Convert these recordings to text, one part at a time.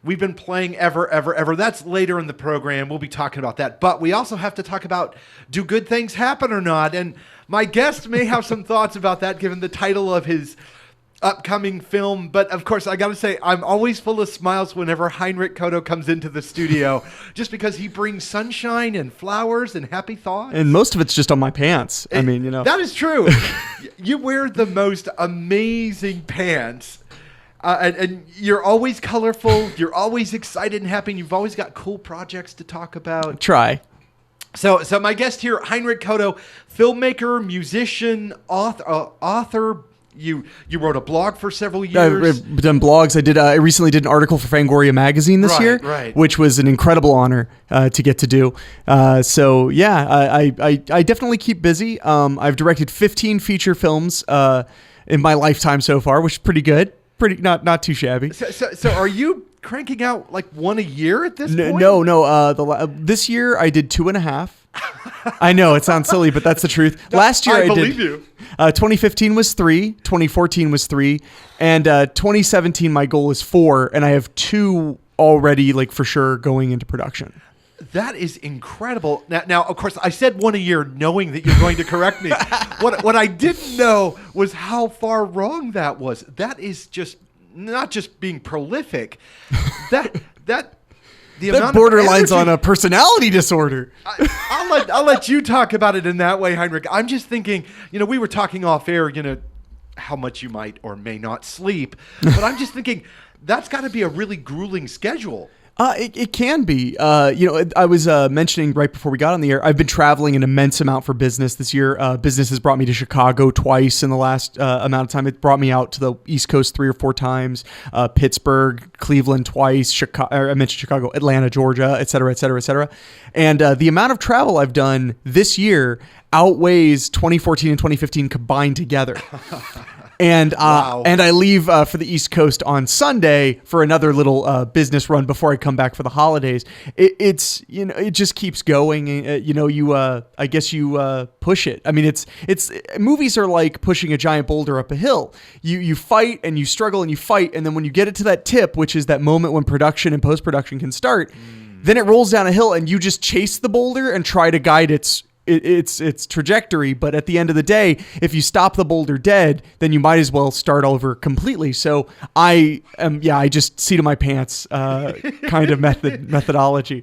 we've been playing Ever, Ever, Ever. That's later in the program. We'll be talking about that. But we also have to talk about, do good things happen or not? And my guest may have some thoughts about that given the title of his upcoming film. But of course, I got to say, I'm always full of smiles whenever Henrique Couto comes into the studio, just because he brings sunshine and flowers and happy thoughts. And most of it's just on my pants. I mean, you know. That is true. You wear the most amazing pants. And you're always colorful. You're always excited and happy. And you've always got cool projects to talk about. Try. So my guest here, Henrique Couto, filmmaker, musician, author. You wrote a blog for several years. I've done blogs. I recently did an article for Fangoria magazine this year, which was an incredible honor to get to do. So yeah, I definitely keep busy. I've directed 15 feature films in my lifetime so far, which is pretty good. Pretty not too shabby. So are you cranking out like one a year at this point? No. This year I did 2.5. I know it sounds silly, but that's the truth. Last year I believe did. You. 2015 was 3, 2014 was 3, and 2017 my goal is 4, and I have 2 already, like for sure, going into production. That is incredible. Now, of course, I said one a year, knowing that you're going to correct me. What I didn't know was how far wrong that was. That is just not just being prolific. That borderlines on a personality disorder. I'll let you talk about it in that way, Henrique. I'm just thinking, we were talking off air, how much you might or may not sleep, but I'm just thinking that's got to be a really grueling schedule. It can be. I was mentioning right before we got on the air, I've been traveling an immense amount for business this year. Business has brought me to Chicago twice in the last amount of time. It brought me out to the East Coast 3 or 4 times, Pittsburgh, Cleveland twice, I mentioned Chicago, Atlanta, Georgia, et cetera, et cetera, et cetera. And the amount of travel I've done this year outweighs 2014 and 2015 combined together. And wow. And I leave for the East Coast on Sunday for another little business run before I come back for the holidays. It just keeps going. I guess you push it. I mean, it's movies are like pushing a giant boulder up a hill. You fight and you struggle and you fight, and then when you get it to that tip, which is that moment when production and post production can start, then it rolls down a hill and you just chase the boulder and try to guide its trajectory. But at the end of the day, if you stop the boulder dead, then you might as well start over completely. So I just seat of my pants kind of methodology.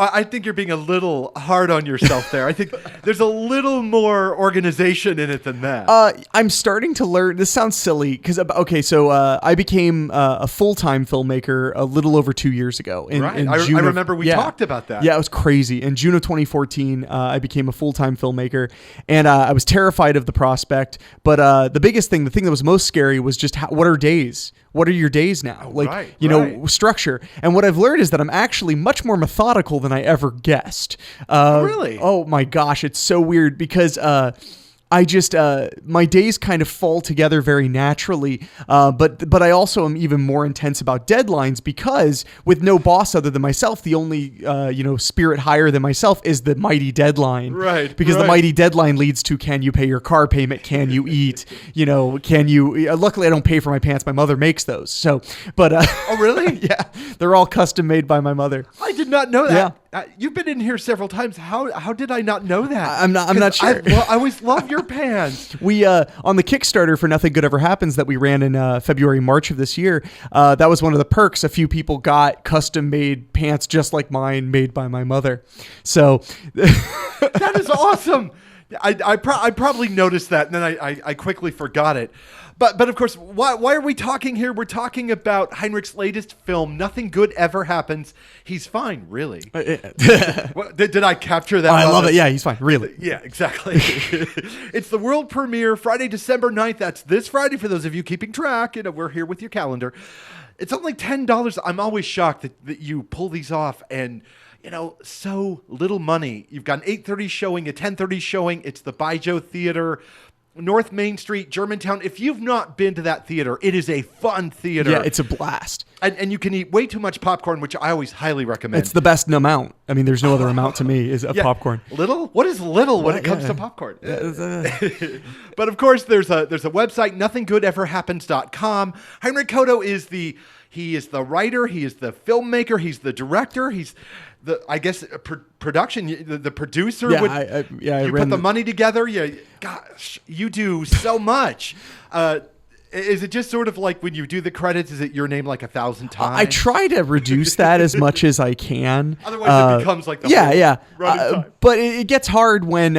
I think you're being a little hard on yourself there. I think there's a little more organization in it than that. I'm starting to learn. This sounds silly because, I became a full-time filmmaker a little over 2 years ago. I remember we talked about that. Yeah, it was crazy. In June of 2014, I became a full-time filmmaker, and I was terrified of the prospect. But the thing that was most scary was just what are days? What are your days now? Structure. And what I've learned is that I'm actually much more methodical than I ever guessed. Really? Oh my gosh, it's so weird because I just my days kind of fall together very naturally, but I also am even more intense about deadlines because with no boss other than myself, the only spirit higher than myself is the mighty deadline. Right. Because the mighty deadline leads to, can you pay your car payment? Can you eat? Can you? Luckily, I don't pay for my pants. My mother makes those. So, but oh really? Yeah, they're all custom made by my mother. I did not know that. Yeah. You've been in here several times. How did I not know that? I'm not sure. I always love your pants. We on the Kickstarter for Nothing Good Ever Happens that we ran in February, March of this year. That was one of the perks. A few people got custom made pants just like mine, made by my mother. So that is awesome. I probably noticed that, and then I quickly forgot it. But of course, why are we talking here? We're talking about Henrique's latest film, Nothing Good Ever Happens. He's fine, really. Did I capture that? I love it. Yeah, he's fine, really. Yeah, exactly. It's the world premiere, Friday, December 9th. That's this Friday for those of you keeping track. We're here with your calendar. It's only $10. I'm always shocked that you pull these off and so little money. You've got an 8:30 showing, a 10:30 showing. It's the Baijiu Theater, North Main Street, Germantown. If you've not been to that theater, it is a fun theater. Yeah, it's a blast. And you can eat way too much popcorn, which I always highly recommend. It's the best amount. I mean, there's no other amount to me of popcorn. Little? What is little when it comes to popcorn? But of course, there's a website, nothinggoodeverhappens.com. Henrique Couto is the He is the writer. He is the filmmaker. He's the director. He's the, I guess, production, the producer. Yeah, you put the money together. Gosh, you do so much. Is it just sort of like when you do the credits, is it your name like 1,000 times? I try to reduce that as much as I can. Otherwise, it becomes like the running time. But it gets hard when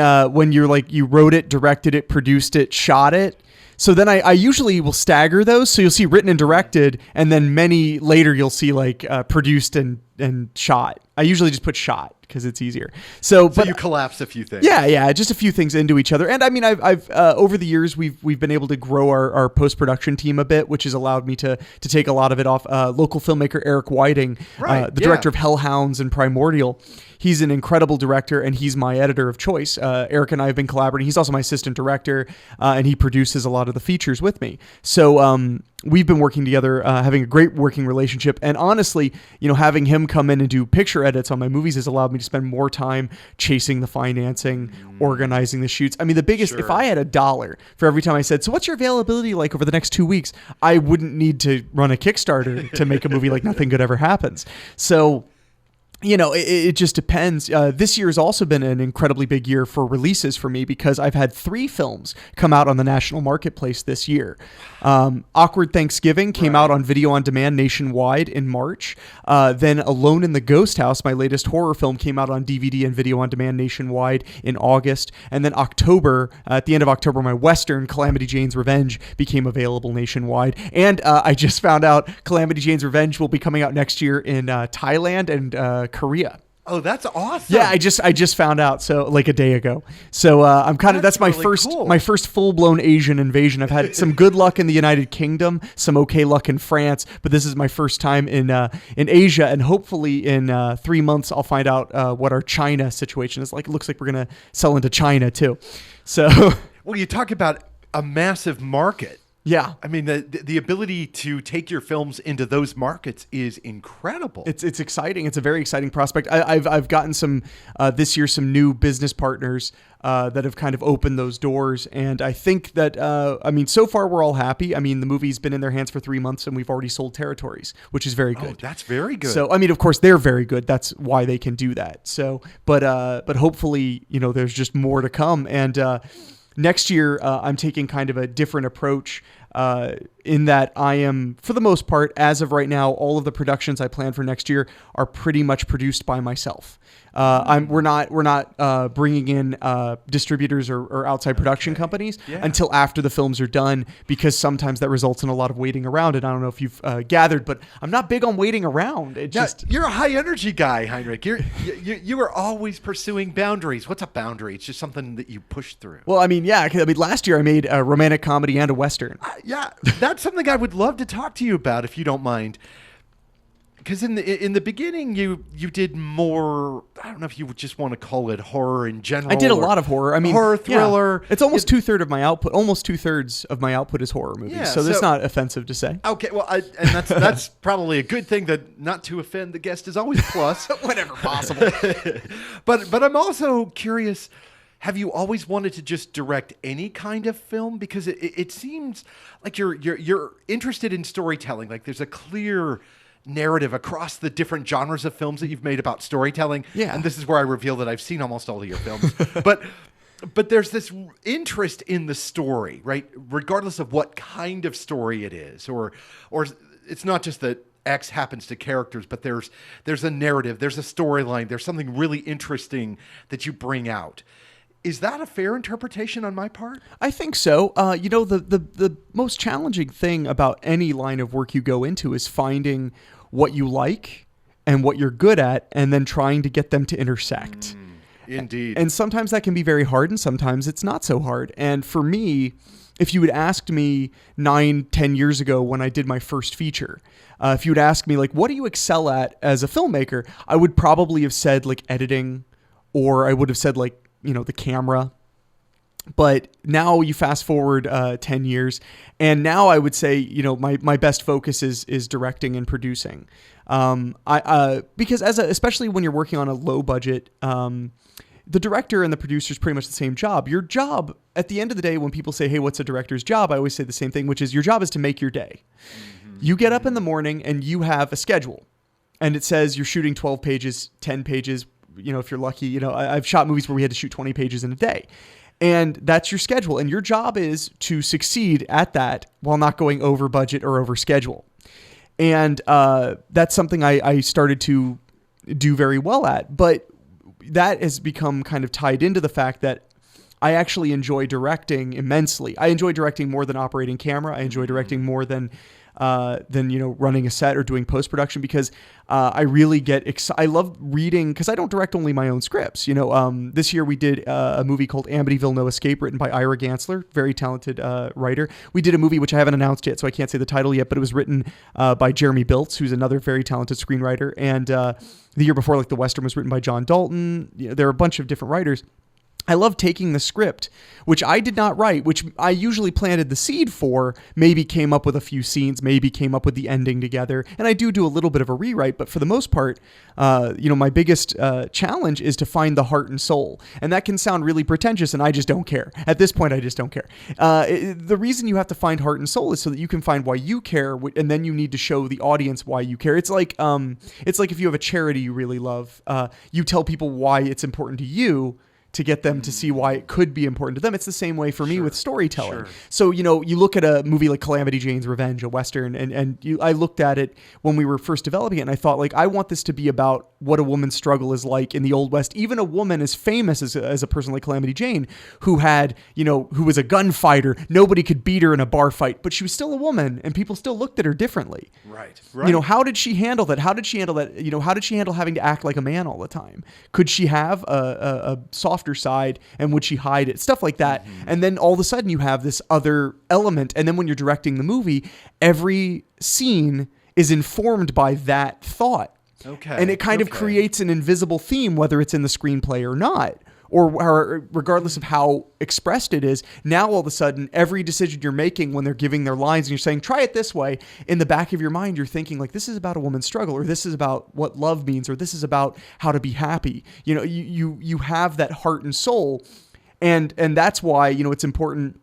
you're like, you wrote it, directed it, produced it, shot it. So then I usually will stagger those. So you'll see written and directed, and then many later you'll see like produced and shot. I usually just put shot because it's easier. So you collapse a few things. Yeah, just a few things into each other. And I mean, I've over the years we've been able to grow our post production team a bit, which has allowed me to take a lot of it off. Local filmmaker Eric Whiting, the director of Hellhounds and Primordial. He's an incredible director, and he's my editor of choice. Eric and I have been collaborating. He's also my assistant director, and he produces a lot of the features with me. So we've been working together, having a great working relationship. And honestly, having him come in and do picture edits on my movies has allowed me to spend more time chasing the financing, organizing the shoots. I mean, the biggest, if I had $1 for every time I said, so what's your availability like over the next 2 weeks? I wouldn't need to run a Kickstarter to make a movie like Nothing Good Ever Happens. So, it just depends. This year has also been an incredibly big year for releases for me because I've had 3 films come out on the national marketplace this year. Awkward Thanksgiving came out on video on demand nationwide in March. Then Alone in the Ghost House, my latest horror film, came out on DVD and video on demand nationwide in August. And then at the end of October, my Western, Calamity Jane's Revenge, became available nationwide. And I just found out Calamity Jane's Revenge will be coming out next year in Thailand and Korea. Oh, that's awesome. Yeah, I just found out like a day ago. So I'm kind of that's my really first cool. my first full-blown Asian invasion. I've had some good luck in the United Kingdom, some okay luck in France, but this is my first time in Asia, and hopefully in 3 months I'll find out what our China situation is like. It looks like we're going to sell into China too. So well, you talk about a massive market. Yeah. I mean, the ability to take your films into those markets is incredible. It's exciting. It's a very exciting prospect. I've gotten some this year, some new business partners that have kind of opened those doors. And I think that, so far we're all happy. I mean, the movie's been in their hands for 3 months and we've already sold territories, which is very good. Oh, that's very good. So, I mean, of course they're very good. That's why they can do that. So, but hopefully, there's just more to come. And, next year, I'm taking kind of a different approach in that I am, for the most part, as of right now, all of the productions I plan for next year are pretty much produced by myself. We're not bringing in distributors or outside production companies until after the films are done, because sometimes that results in a lot of waiting around. And I don't know if you've gathered, but I'm not big on waiting around. You're a high energy guy, Henrik. You are always pursuing boundaries. What's a boundary? It's just something that you push through. Well, last year I made a romantic comedy and a Western. That's something I would love to talk to you about, if you don't mind. Because in the beginning, you did more, I don't know if you would just want to call it horror in general. I did a lot of horror. I mean, horror, thriller. Yeah. It's almost 2/3 of my output. Almost 2/3 of my output is horror movies. Yeah, so that's not offensive to say. Okay, well, and that's probably a good thing, that not to offend the guest is always a plus. Whenever possible. But I'm also curious, have you always wanted to just direct any kind of film? Because it seems like you're interested in storytelling. Like there's a clear narrative across the different genres of films that you've made about storytelling. Yeah. And this is where I reveal that I've seen almost all of your films. But there's this interest in the story, right? Regardless of what kind of story it is, or it's not just that X happens to characters, but there's a narrative, there's a storyline, there's something really interesting that you bring out. Is that a fair interpretation on my part? I think so. The most challenging thing about any line of work you go into is finding what you like and what you're good at, and then trying to get them to intersect. Indeed. And sometimes that can be very hard, and sometimes it's not so hard. And for me, if you had asked me 9-10 years ago when I did my first feature, if you would ask me, like, what do you excel at as a filmmaker? I would probably have said, like, editing, or I would have said, like, the camera. But now you fast forward 10 years, and now I would say, my best focus is directing and producing. Because especially when you're working on a low budget, the director and the producer is pretty much the same job. Your job, at the end of the day, when people say, hey, what's a director's job? I always say the same thing, which is your job is to make your day. You get up in the morning and you have a schedule, and it says you're shooting 12 pages, 10 pages. If you're lucky, I've shot movies where we had to shoot 20 pages in a day. And that's your schedule. And your job is to succeed at that while not going over budget or over schedule. And that's something I started to do very well at. But that has become kind of tied into the fact that I actually enjoy directing immensely. I enjoy directing more than operating camera. I enjoy directing more than running a set or doing post-production, because I really get excited. I love reading, because I don't direct only my own scripts. This year we did a movie called Amityville No Escape, written by Ira Gansler, very talented writer. We did a movie which I haven't announced yet, so I can't say the title yet, but it was written by Jeremy Biltz, who's another very talented screenwriter. And the year before, like The Western, was written by John Dalton. There are a bunch of different writers. I love taking the script, which I did not write, which I usually planted the seed for, maybe came up with a few scenes, maybe came up with the ending together. And I do a little bit of a rewrite, but for the most part, my biggest challenge is to find the heart and soul. And that can sound really pretentious, and I just don't care. At this point, I just don't care. The reason you have to find heart and soul is so that you can find why you care, and then you need to show the audience why you care. It's like if you have a charity you really love, you tell people why it's important to you, to get them to see why it could be important to them. It's the same way for me with storytelling. Sure. So, you look at a movie like Calamity Jane's Revenge, a Western, I looked at it when we were first developing it, and I thought, like, I want this to be about what a woman's struggle is like in the Old West. Even a woman as famous as a person like Calamity Jane, who had, who was a gunfighter, nobody could beat her in a bar fight, but she was still a woman, and people still looked at her differently. Right. How did she handle that? How did she handle that? How did she handle having to act like a man all the time? Could she have a softer side, and would she hide it? Stuff like that. Mm-hmm. And then all of a sudden you have this other element. And then when you're directing the movie, every scene is informed by that thought. Okay. And it kind of creates an invisible theme, whether it's in the screenplay or not, or regardless of how expressed it is. Now, all of a sudden, every decision you're making when they're giving their lines and you're saying, try it this way, in the back of your mind, you're thinking, like, this is about a woman's struggle, or this is about what love means, or this is about how to be happy. You have that heart and soul. And that's why, it's important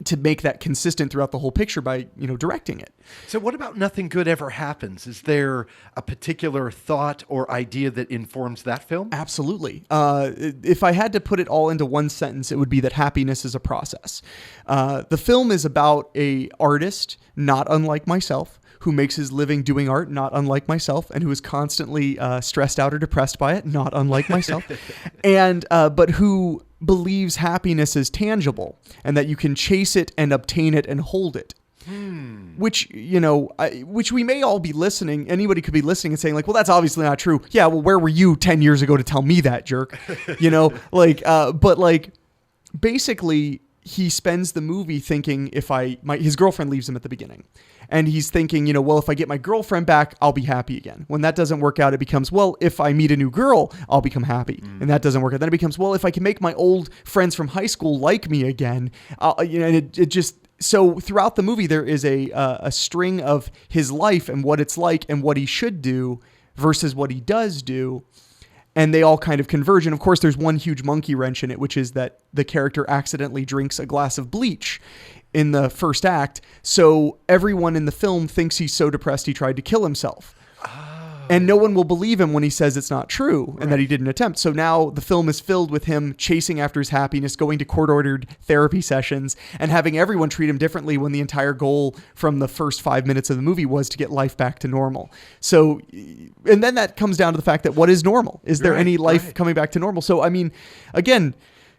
to make that consistent throughout the whole picture by, directing it. So what about Nothing Good Ever Happens? Is there a particular thought or idea that informs that film? Absolutely. If I had to put it all into one sentence, it would be that happiness is a process. The film is about a artist, not unlike myself, who makes his living doing art, not unlike myself, and who is constantly stressed out or depressed by it, not unlike myself, but who believes happiness is tangible and that you can chase it and obtain it and hold it. Which we may all be listening. Anybody could be listening and saying, like, well, that's obviously not true. Yeah, well, where were you 10 years ago to tell me that, jerk? Basically, he spends the movie thinking his girlfriend leaves him at the beginning. And he's thinking, well, if I get my girlfriend back, I'll be happy again. When that doesn't work out, it becomes, well, if I meet a new girl, I'll become happy. And that doesn't work out. Then it becomes, well, if I can make my old friends from high school like me again, so throughout the movie, there is a string of his life and what it's like and what he should do versus what he does do. And they all kind of converge. And of course, there's one huge monkey wrench in it, which is that the character accidentally drinks a glass of bleach in the first act. So everyone in the film thinks he's so depressed he tried to kill himself. And no one will believe him when he says it's not true and that he didn't attempt. So now the film is filled with him chasing after his happiness, going to court-ordered therapy sessions, and having everyone treat him differently when the entire goal from the first 5 minutes of the movie was to get life back to normal. So, and then that comes down to the fact that what is normal? Is there any life coming back to normal? So, I mean, again,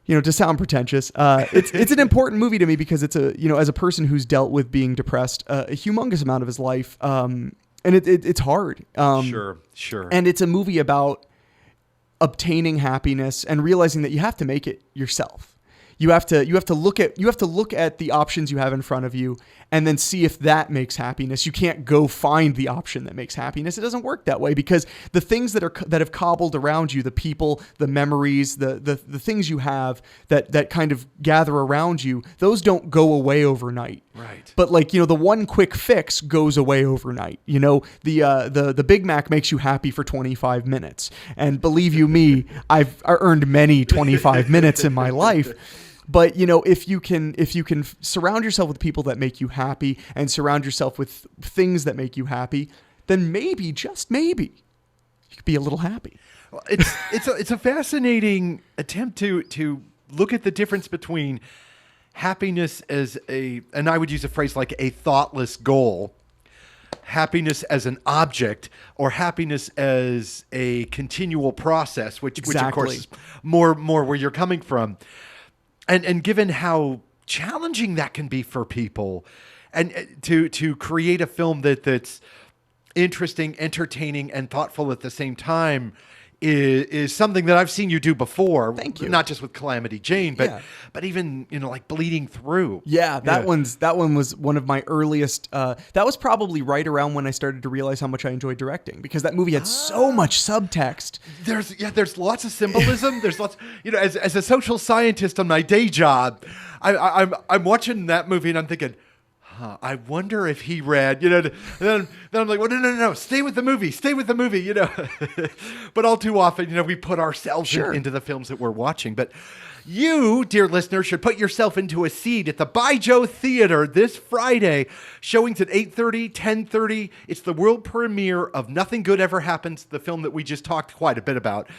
to sound pretentious, it's an important movie to me because it's as a person who's dealt with being depressed a humongous amount of his life, and it's hard. Sure. And it's a movie about obtaining happiness and realizing that you have to make it yourself. You have to look at the options you have in front of you and then see if that makes happiness. You can't go find the option that makes happiness. It doesn't work that way because the things that have cobbled around you, the people, the memories, the things you have that kind of gather around you, those don't go away overnight. Right. But the one quick fix goes away overnight. The Big Mac makes you happy for 25 minutes. And believe you me, I've earned many 25 minutes in my life. But if you can surround yourself with people that make you happy and surround yourself with things that make you happy, then maybe, just maybe, you could be a little happy. Well, it's a fascinating attempt to look at the difference between happiness as and I would use a phrase like a thoughtless goal, happiness as an object, or happiness as a continual process, which of course is more where you're coming from. And given how challenging that can be for people, and to create a film that's interesting, entertaining, and thoughtful at the same time is something that I've seen you do before. Thank you. Not just with Calamity Jane, but even like Bleeding Through. Yeah, that one was one of my earliest. That was probably right around when I started to realize how much I enjoyed directing, because that movie had so much subtext. There's lots of symbolism. There's lots. As a social scientist on my day job, I'm watching that movie and I'm thinking, I wonder if he read, then I'm like, well, no, stay with the movie. But all too often, we put ourselves into the films that we're watching. But you, dear listener, should put yourself into a seat at the By Joe Theater this Friday. Showings at 8:30, 10:30. It's the world premiere of Nothing Good Ever Happens, the film that we just talked quite a bit about.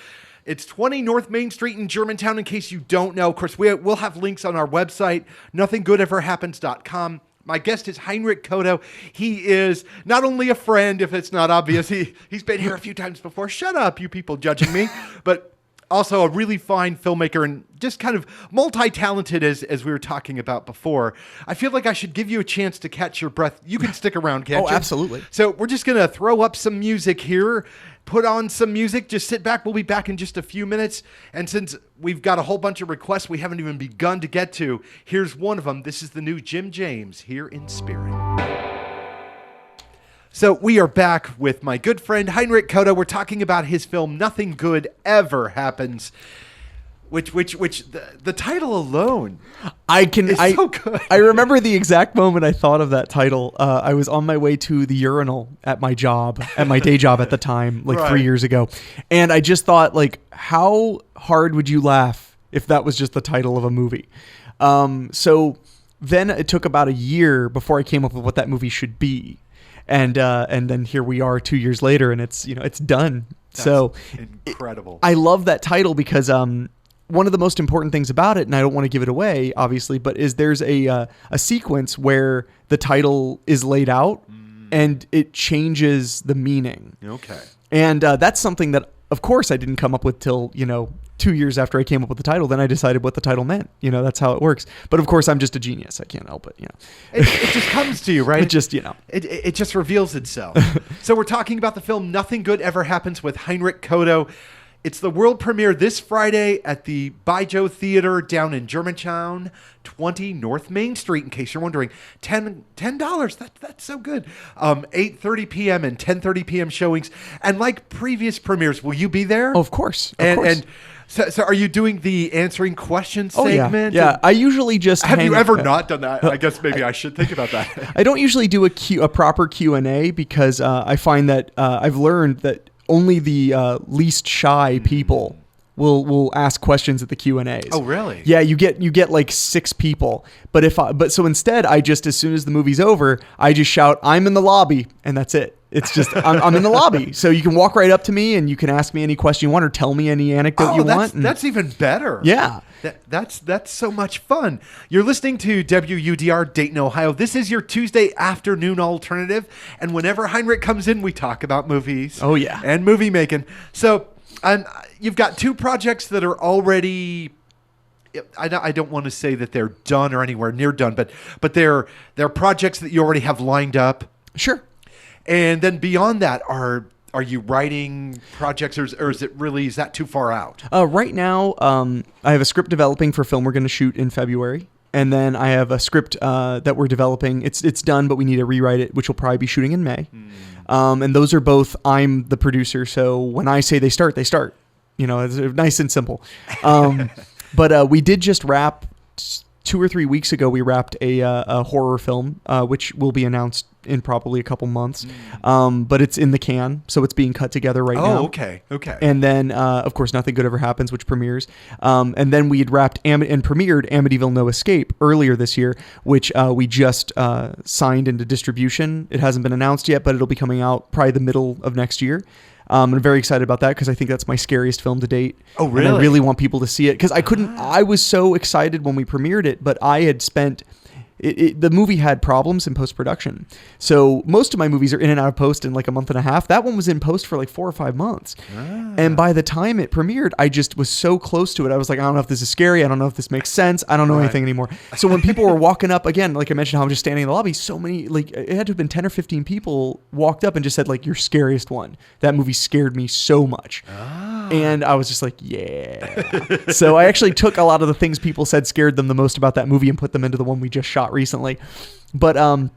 It's 20 North Main Street in Germantown, in case you don't know. Of course, we'll have links on our website, nothinggoodeverhappens.com. My guest is Henrique Couto. He is not only a friend, if it's not obvious. He's been here a few times before. Shut up, you people judging me. But also a really fine filmmaker and just kind of multi-talented, as we were talking about before. I feel like I should give you a chance to catch your breath. You can stick around, can't you? Oh, absolutely. So we're just going to throw up some music here. Put on some music. Just sit back. We'll be back in just a few minutes. And since we've got a whole bunch of requests we haven't even begun to get to, here's one of them. This is the new Jim James, Here in Spirit. So we are back with my good friend Henrique Couto. We're talking about his film Nothing Good Ever Happens, which the title alone is so good. I remember the exact moment I thought of that title. I was on my way to the urinal at my day job at the time, 3 years ago. And I just thought, how hard would you laugh if that was just the title of a movie? So then it took about a year before I came up with what that movie should be. And then here we are 2 years later, and it's done. That's so incredible. I love that title because one of the most important things about it, and I don't want to give it away, obviously, but is there's a sequence where the title is laid out and it changes the meaning. Okay. And that's something that, of course, I didn't come up with till 2 years after I came up with the title. Then I decided what the title meant. That's how it works. But of course, I'm just a genius. I can't help it. It just comes to you, right? It just it just reveals itself. So we're talking about the film Nothing Good Ever Happens with Henrique Couto. It's the world premiere this Friday at the By Joe Theater down in Germantown, 20 North Main Street, in case you're wondering. $10. That's so good. 8:30 p.m. and 10:30 p.m. showings. And like previous premieres, will you be there? Oh, of course. Of course. And so are you doing the answering questions segment? Yeah. I usually just have you ever not done that? I guess maybe I should think about that. I don't usually do a proper Q&A because I find that I've learned that only the least shy people will ask questions at the Q&As. Oh, really? Yeah, you get like 6 people. But so instead, I just, as soon as the movie's over, I just shout, "I'm in the lobby," and that's it. It's just I'm in the lobby, so you can walk right up to me and you can ask me any question you want or tell me any anecdote you want. That's even better. Yeah. That's so much fun. You're listening to WUDR Dayton, Ohio. This is your Tuesday afternoon alternative. And whenever Henrique comes in, we talk about movies. Oh, yeah. And movie making. So you've got 2 projects that are already, I don't want to say that they're done or anywhere near done, but they're projects that you already have lined up. Sure. And then beyond that, are you writing projects, or is that too far out? Right now, I have a script developing for a film we're going to shoot in February. And then I have a script that we're developing. It's done, but we need to rewrite it, which will probably be shooting in May. And those are both, I'm the producer. So when I say they start, they start. It's nice and simple. But we did just wrap 2 or 3 weeks ago, we wrapped a horror film, which will be announced in probably a couple months. But it's in the can, so it's being cut together right now. Oh, okay. And then, of course, Nothing Good Ever Happens, which premieres. And then we had wrapped and premiered Amityville No Escape earlier this year, which we just signed into distribution. It hasn't been announced yet, but it'll be coming out probably the middle of next year. I'm very excited about that because I think that's my scariest film to date. Oh, really? And I really want people to see it because I was so excited when we premiered it, but I had spent... the movie had problems in post-production. So most of my movies are in and out of post in like a month and a half. That one was in post for like 4 or 5 months. And by the time it premiered, I just was so close to it. I was like, I don't know if this is scary. I don't know if this makes sense. I don't know anything anymore. So when people were walking up, again, like I mentioned how I'm just standing in the lobby, so many, like it had to have been 10 or 15 people walked up and just said like, your scariest one. That movie scared me so much. And I was just like, yeah. So I actually took a lot of the things people said scared them the most about that movie and put them into the one we just shot recently. But and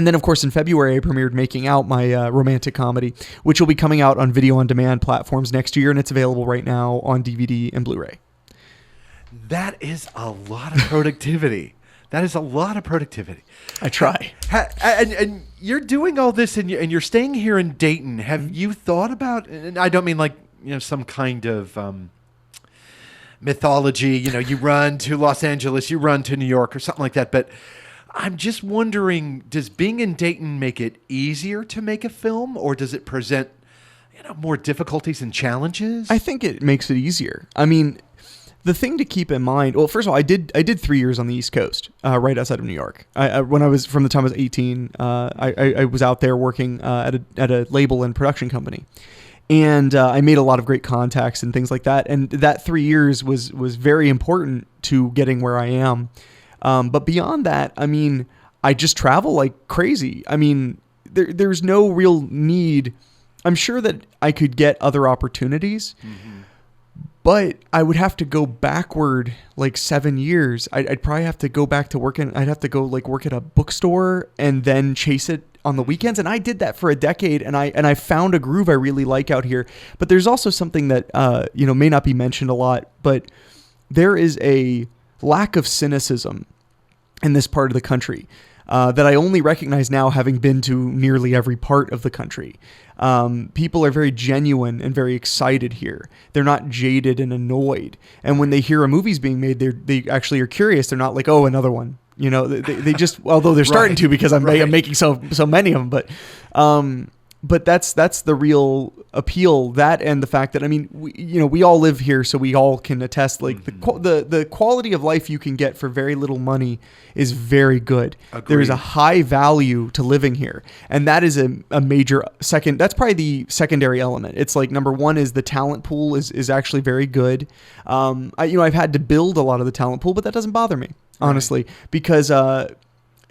then of course in February I premiered Making Out, my romantic comedy, which will be coming out on video on demand platforms next year, and it's available right now on DVD and Blu-ray. That is a lot of productivity. I try. And you're doing all this, and you're staying here in Dayton. Have you thought about? And I don't mean like some kind of mythology. You run to Los Angeles, you run to New York, or something like that. But I'm just wondering, does being in Dayton make it easier to make a film, or does it present more difficulties and challenges? I think it makes it easier. I mean, the thing to keep in mind. Well, first of all, I did 3 years on the East Coast, right outside of New York. When I was from the time I was 18, I was out there working at a label and production company. And I made a lot of great contacts and things like that. And that 3 years was very important to getting where I am. But beyond that, I mean, I just travel like crazy. I mean, there's no real need. I'm sure that I could get other opportunities, but I would have to go backward like 7 years. I'd probably have to go back to working. I'd have to go like work at a bookstore and then chase it on the weekends. And I did that for a decade, and I found a groove I really like out here. But there's also something that, may not be mentioned a lot, but there is a lack of cynicism in this part of the country that I only recognize now, having been to nearly every part of the country. People are very genuine and very excited here. They're not jaded and annoyed. And when they hear a movie's being made, they actually are curious. They're not like, oh, another one. They just, although they're starting to, because I'm making so many of them, but that's the real appeal. That, and the fact that, I mean, we all live here, so we all can attest, like the quality of life you can get for very little money is very good. Agreed. There is a high value to living here. And that is a major second. That's probably the secondary element. It's like, number one is the talent pool is actually very good. I've had to build a lot of the talent pool, but that doesn't bother me, honestly, because,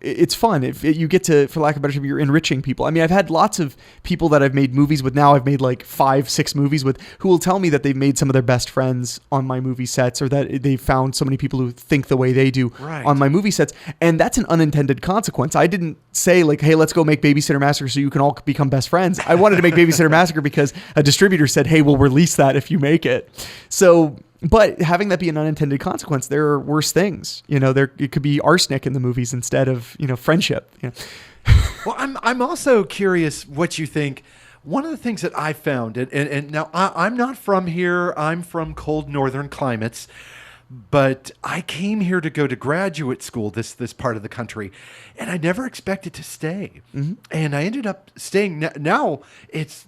it's fun. If you get to, for lack of a better term, you're enriching people. I mean, I've had lots of people that I've made movies with now. I've made like 5-6 movies with, who will tell me that they've made some of their best friends on my movie sets, or that they've found so many people who think the way they do on my movie sets. And that's an unintended consequence. I didn't say like, hey, let's go make Babysitter Massacre so you can all become best friends. I wanted to make Babysitter Massacre because a distributor said, hey, we'll release that if you make it. So, but having that be an unintended consequence, there are worse things. It could be arsenic in the movies instead of, friendship. Well, I'm also curious what you think. One of the things that I found, and now I'm not from here. I'm from cold northern climates, but I came here to go to graduate school, this part of the country, and I never expected to stay. And I ended up staying. Now it's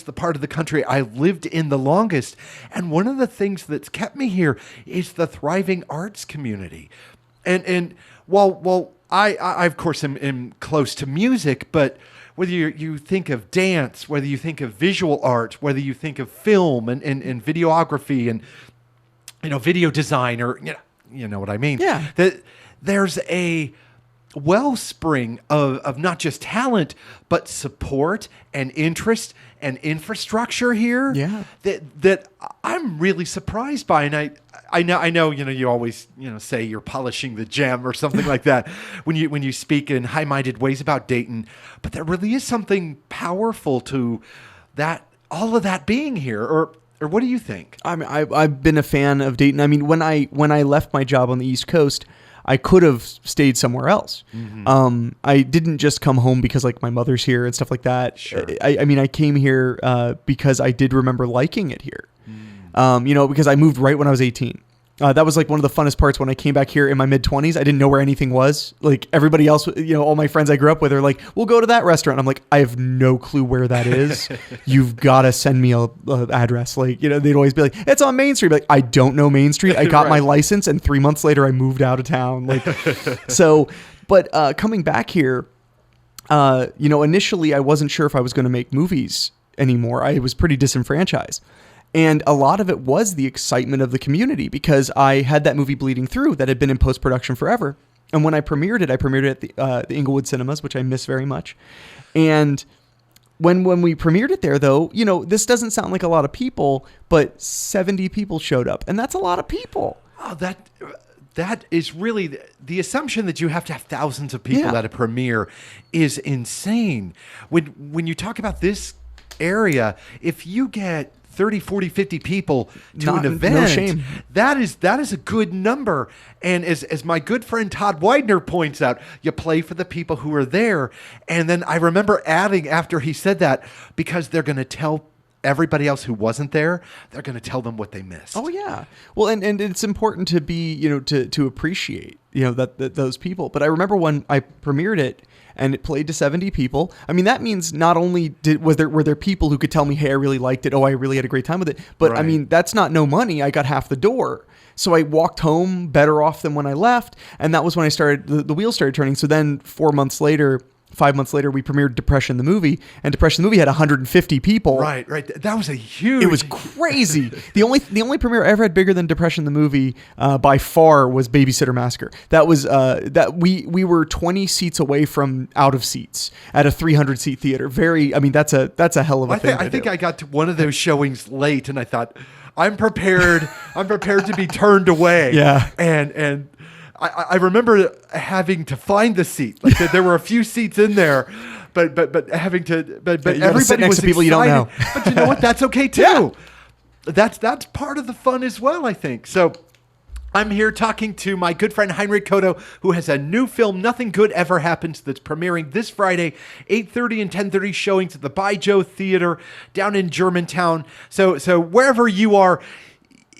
the part of the country I lived in the longest. And one of the things that's kept me here is the thriving arts community. And while I of course am close to music, but whether you think of dance, whether you think of visual art, whether you think of film and videography and video design, or you know what I mean? Yeah. That there's a wellspring of not just talent, but support and interest and infrastructure here. Yeah. That I'm really surprised by. And I know, you always, say you're polishing the gem or something like that when you speak in high-minded ways about Dayton, but there really is something powerful to that, all of that being here. Or Or what do you think? I mean, I've been a fan of Dayton. I mean, when I left my job on the East Coast, I could have stayed somewhere else. I didn't just come home because like my mother's here and stuff like that. Sure. I mean, I came here because I did remember liking it here. Because I moved right when I was 18. That was like one of the funnest parts when I came back here in my mid-20s. I didn't know where anything was. Like everybody else, all my friends I grew up with are like, we'll go to that restaurant. I'm like, I have no clue where that is. You've got to send me a address. Like, they'd always be like, it's on Main Street. Like, I don't know Main Street. I got my license and 3 months later I moved out of town. Like, but coming back here, initially I wasn't sure if I was going to make movies anymore. I was pretty disenfranchised. And a lot of it was the excitement of the community because I had that movie Bleeding Through that had been in post-production forever. And when I premiered it at the Inglewood Cinemas, which I miss very much. And when we premiered it there, though, this doesn't sound like a lot of people, but 70 people showed up. And that's a lot of people. Oh, that is really the assumption that you have to have thousands of people at a premiere is insane. When you talk about this area, if you get 30, 40, 50 people to an event, no shame. That is a good number. And as my good friend Todd Widener points out, you play for the people who are there. And then I remember adding after he said that, because they're going to tell everybody else who wasn't there, they're going to tell them what they missed. Oh yeah. Well, and it's important to be, to appreciate, that those people. But I remember when I premiered it and it played to 70 people. I mean, that means not only were there people who could tell me, hey, I really liked it. Oh, I really had a great time with it. But I mean, that's not no money. I got half the door. So I walked home better off than when I left. And that was when I started, the wheels started turning. So then 5 months later, we premiered Depression the movie, and Depression the movie had 150 people. Right. That was a huge. It was crazy. the only premiere I ever had bigger than Depression the movie by far was Babysitter Massacre. That was that we were 20 seats away from out of seats at a 300 seat theater. That's a hell of a thing. I think I got to one of those showings late, and I thought, I'm prepared. I'm prepared to be turned away. Yeah. And I remember having to find the seat. Like there were a few seats in there, but having to everybody was people excited. You don't know. But you know what? That's okay too. Yeah. That's part of the fun as well, I think. So I'm here talking to my good friend Henrique Couto, who has a new film, Nothing Good Ever Happens, that's premiering this Friday, 8:30 and 10:30 showings at the By Joe Theater down in Germantown. So wherever you are,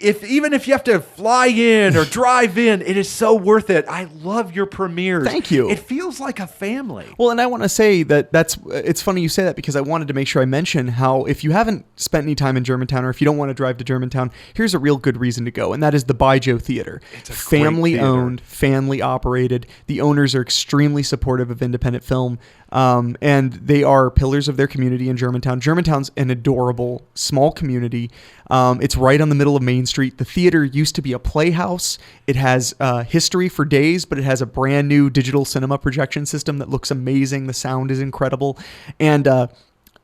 even if you have to fly in or drive in, it is so worth it. I love your premieres. Thank you. It feels like a family. Well, and I want to say it's funny you say that because I wanted to make sure I mention how if you haven't spent any time in Germantown or if you don't want to drive to Germantown, here's a real good reason to go, and that is the By Joe Theater. It's a family great owned, family operated. The owners are extremely supportive of independent film. And they are pillars of their community in Germantown. Germantown's an adorable small community. It's right on the middle of Main Street. The theater used to be a playhouse. It has history for days, but it has a brand new digital cinema projection system that looks amazing. The sound is incredible. And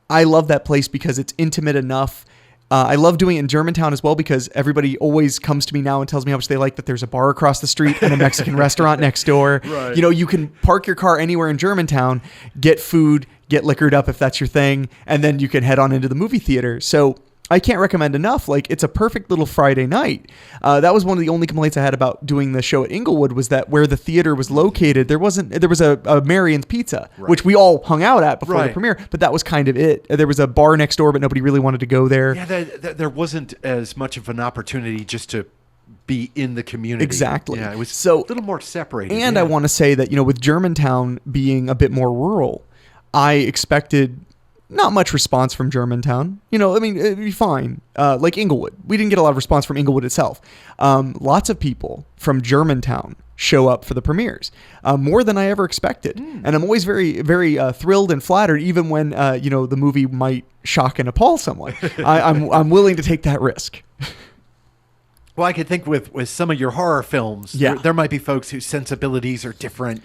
I love that place because it's intimate enough. I love doing it in Germantown as well because everybody always comes to me now and tells me how much they like that there's a bar across the street and a Mexican restaurant next door. Right. You can park your car anywhere in Germantown, get food, get liquored up if that's your thing, and then you can head on into the movie theater. So I can't recommend enough. Like, it's a perfect little Friday night. That was one of the only complaints I had about doing the show at Inglewood was that where the theater was located, there was a Marion's Pizza, right, which we all hung out at before right, the premiere, but that was kind of it. There was a bar next door, but nobody really wanted to go there. Yeah, there wasn't as much of an opportunity just to be in the community. Exactly. Yeah, it was so, a little more separated. And I want to say that, with Germantown being a bit more rural, I expected not much response from Germantown. It'd be fine. Like Inglewood. We didn't get a lot of response from Inglewood itself. Lots of people from Germantown show up for the premieres, more than I ever expected. And I'm always very, very thrilled and flattered, even when, the movie might shock and appall someone. I'm willing to take that risk. Well, I could think with some of your horror films, there might be folks whose sensibilities are different.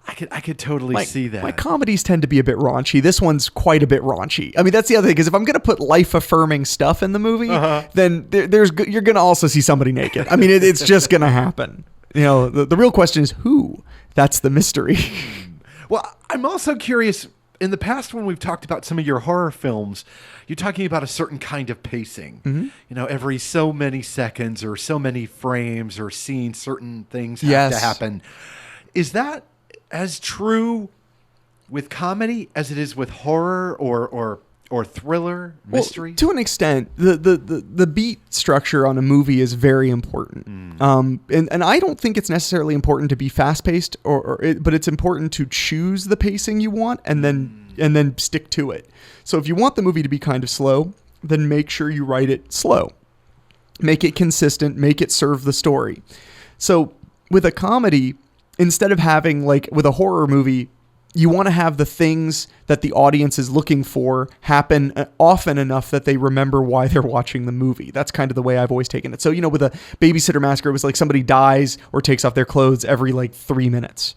I could totally see that. My comedies tend to be a bit raunchy. This one's quite a bit raunchy. I mean, that's the other thing, because if I'm going to put life-affirming stuff in the movie, then you're going to also see somebody naked. I mean, it's just going to happen. The real question is who? That's the mystery. Well, I'm also curious, in the past when we've talked about some of your horror films, you're talking about a certain kind of pacing. You know, every so many seconds or so many frames or scenes, certain things have to happen. Is that as true with comedy as it is with horror or thriller, mystery? Well, to an extent, the beat structure on a movie is very important. And I don't think it's necessarily important to be fast paced, but it's important to choose the pacing you want and then stick to it. So if you want the movie to be kind of slow, then make sure you write it slow. Make it consistent, make it serve the story. So with a comedy, instead of having, like with a horror movie, you want to have the things that the audience is looking for happen often enough that they remember why they're watching the movie. That's kind of the way I've always taken it. So, you know, with a Babysitter Massacre, it was like somebody dies or takes off their clothes every like 3 minutes.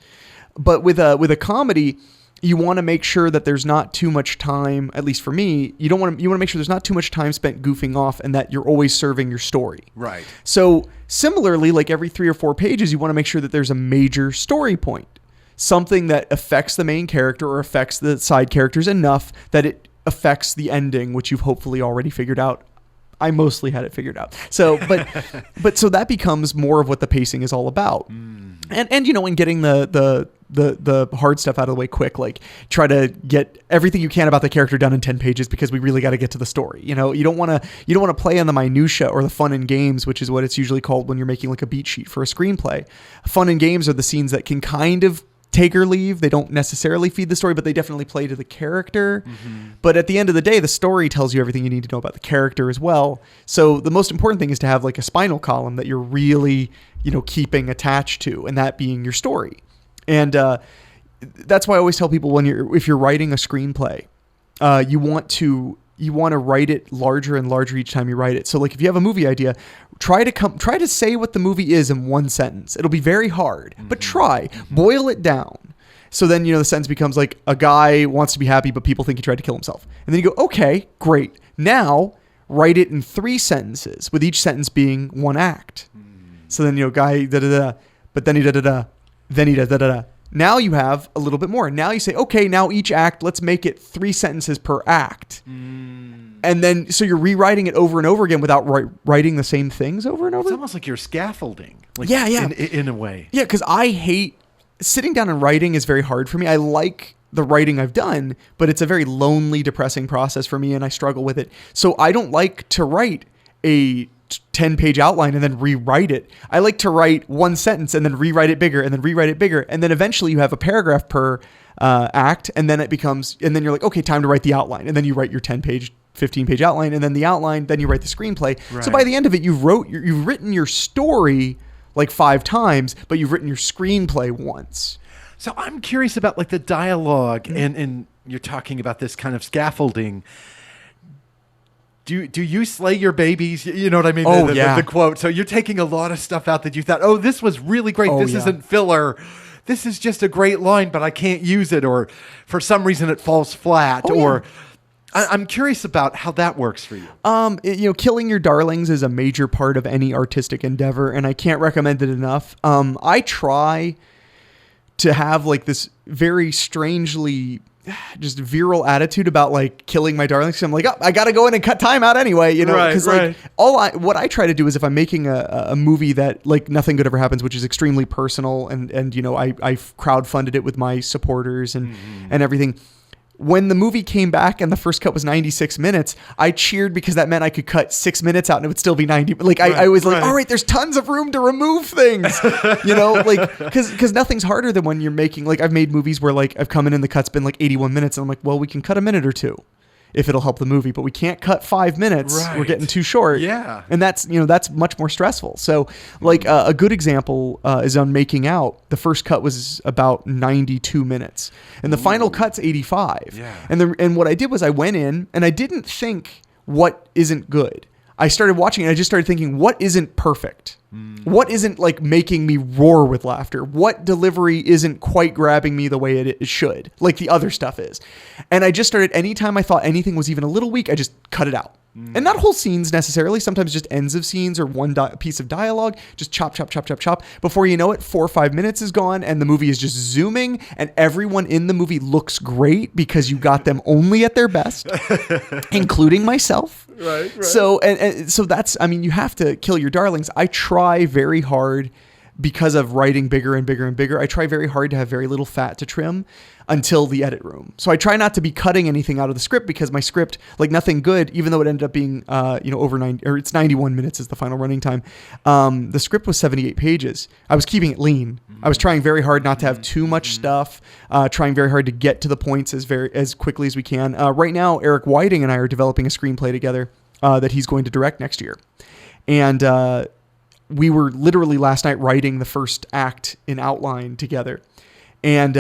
But with a comedy, you want to make sure that there's not too much time, at least for me, you want to make sure there's not too much time spent goofing off and that you're always serving your story. Right. So similarly, like every 3 or 4 pages, you want to make sure that there's a major story point. Something that affects the main character or affects the side characters enough that it affects the ending, which you've hopefully already figured out. I mostly had it figured out. So, but so that becomes more of what the pacing is all about. And you know, in getting the hard stuff out of the way quick, like try to get everything you can about the character done in 10 pages because we really got to get to the story. You know, you don't want to play on the minutia or the fun and games, which is what it's usually called when you're making like a beat sheet for a screenplay. Fun and games are the scenes that can kind of take or leave. They don't necessarily feed the story, but they definitely play to the character. But at the end of the day, the story tells you everything you need to know about the character as well. So the most important thing is to have like a spinal column that you're really, you know, keeping attached to, and that being your story. And that's why I always tell people if you're writing a screenplay, you want to write it larger and larger each time you write it. So like if you have a movie idea, try to say what the movie is in 1 sentence. It'll be very hard, but try. Boil it down. So then, you know, the sentence becomes like a guy wants to be happy, but people think he tried to kill himself. And then you go, okay, great. Now write it in 3 sentences, with each sentence being 1 act. So then, you know, guy da-da-da, but then he da-da-da, then he da-da-da. Now you have a little bit more. Now you say, okay, now each act, let's make it 3 sentences per act. And then, so you're rewriting it over and over again without writing the same things over and over. It's almost like you're scaffolding. Like yeah. In a way. Yeah, because I hate sitting down and writing is very hard for me. I like the writing I've done, but it's a very lonely, depressing process for me, and I struggle with it. So I don't like to write a 10-page outline and then rewrite it. I like to write 1 sentence and then rewrite it bigger and then rewrite it bigger. And then eventually you have a paragraph per act, and then and then you're like, okay, time to write the outline. And then you write your 10-page, 15-page outline, and then the outline, then you write the screenplay. Right. So by the end of it, you've written your story like 5 times, but you've written your screenplay once. So I'm curious about like the dialogue, and you're talking about this kind of scaffolding. Do you slay your babies? You know what I mean? Oh, The quote. So you're taking a lot of stuff out that you thought, oh, this was really great. This isn't filler. This is just a great line, but I can't use it. Or for some reason it falls flat. I'm curious about how that works for you. You know, killing your darlings is a major part of any artistic endeavor, and I can't recommend it enough. I try to have like this very strangely just virile attitude about like killing my darlings. I'm like, oh, I got to go in and cut time out anyway, you know, because like what I try to do is if I'm making a movie that like Nothing Good Ever Happens, which is extremely personal, and you know, I crowdfunded it with my supporters and everything. When the movie came back and the first cut was 96 minutes, I cheered because that meant I could cut 6 minutes out and it would still be 90. Like I was like, all right, there's tons of room to remove things, you know, like, cause nothing's harder than when you're making, like I've made movies where like I've come in and the cut's been like 81 minutes and I'm like, well, we can cut a minute or 2 if it'll help the movie, but we can't cut 5 minutes. Right. We're getting too short. Yeah. And that's, you know, that's much more stressful. So like a good example is on Making Out. The first cut was about 92 minutes and the final cut's 85. Yeah. And what I did was I went in and I didn't think what isn't good. I started watching it and I just started thinking what isn't perfect. What isn't like making me roar with laughter? What delivery isn't quite grabbing me the way it should, like the other stuff is? And I just started, anytime I thought anything was even a little weak, I just cut it out. And not whole scenes necessarily, sometimes just ends of scenes or one piece of dialogue, just chop, chop, chop, chop, chop. Before you know it, 4 or 5 minutes is gone and the movie is just zooming and everyone in the movie looks great because you got them only at their best, including myself. Right. So, and so that's, I mean, you have to kill your darlings. I try very hard because of writing bigger and bigger and bigger. I try very hard to have very little fat to trim until the edit room. So I try not to be cutting anything out of the script because my script, like Nothing Good, even though it ended up being, over 90, or it's 91 minutes is the final running time. The script was 78 pages. I was keeping it lean. I was trying very hard not to have too much stuff, trying very hard to get to the points as quickly as we can. Right now, Eric Whiting and I are developing a screenplay together that he's going to direct next year. And, we were literally last night writing the first act in outline together. And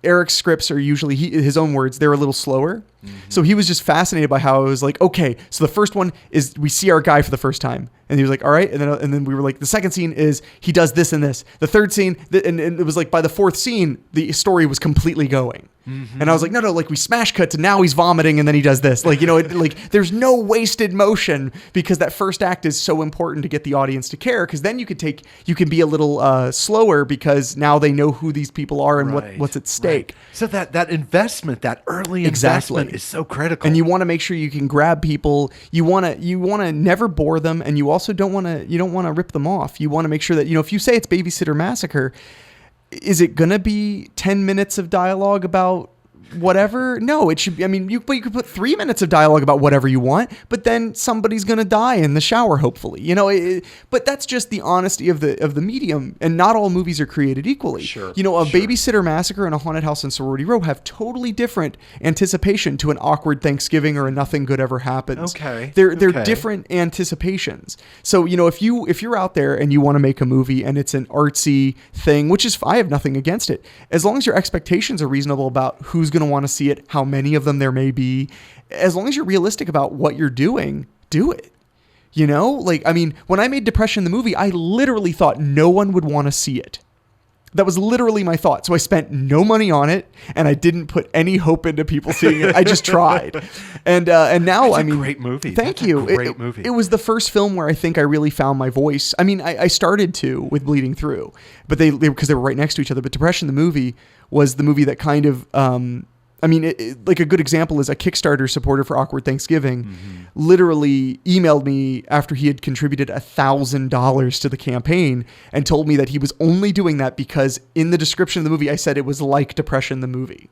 Eric's scripts are usually, his own words, they're a little slower. So he was just fascinated by how I was like, okay, so the first one is we see our guy for the first time. And he was like, all right. And then we were like, the second scene is he does this and this. The third scene, and it was like by the fourth scene, the story was completely going. And I was like, no, like we smash cut to now he's vomiting and then he does this. Like, like there's no wasted motion because that first act is so important to get the audience to care. Because then you can be a little slower because now they know who these people are and what's at stake. So that investment, that early investment is so critical. And you want to make sure you can grab people. You want to never bore them, and you also don't want to rip them off. You want to make sure that, if you say it's Babysitter Massacre, is it going to be 10 minutes of dialogue about whatever? No, it should be. I mean, you could put 3 minutes of dialogue about whatever you want, but then somebody's going to die in the shower, hopefully. But that's just the honesty of the medium, and not all movies are created equally. Sure. Babysitter Massacre and A Haunted House and Sorority Row have totally different anticipation to an Awkward Thanksgiving or a Nothing Good Ever Happens. Okay. They're different anticipations. So, if you're out there and you want to make a movie and it's an artsy thing, which is, I have nothing against it, as long as your expectations are reasonable about who's going to want to see it, how many of them there may be, as long as you're realistic about what you're doing, do it. When I made Depression the movie, I literally thought no one would want to see it. That was literally my thought. So I spent no money on it, and I didn't put any hope into people seeing it. I just tried. And now, That's a great movie. Thank you. Great movie. It was the first film where I think I really found my voice. I started to with Bleeding Through, but they because they were right next to each other. But Depression the movie was the movie that kind of like a good example is a Kickstarter supporter for Awkward Thanksgiving literally emailed me after he had contributed $1,000 to the campaign and told me that he was only doing that because in the description of the movie, I said it was like Depression the movie.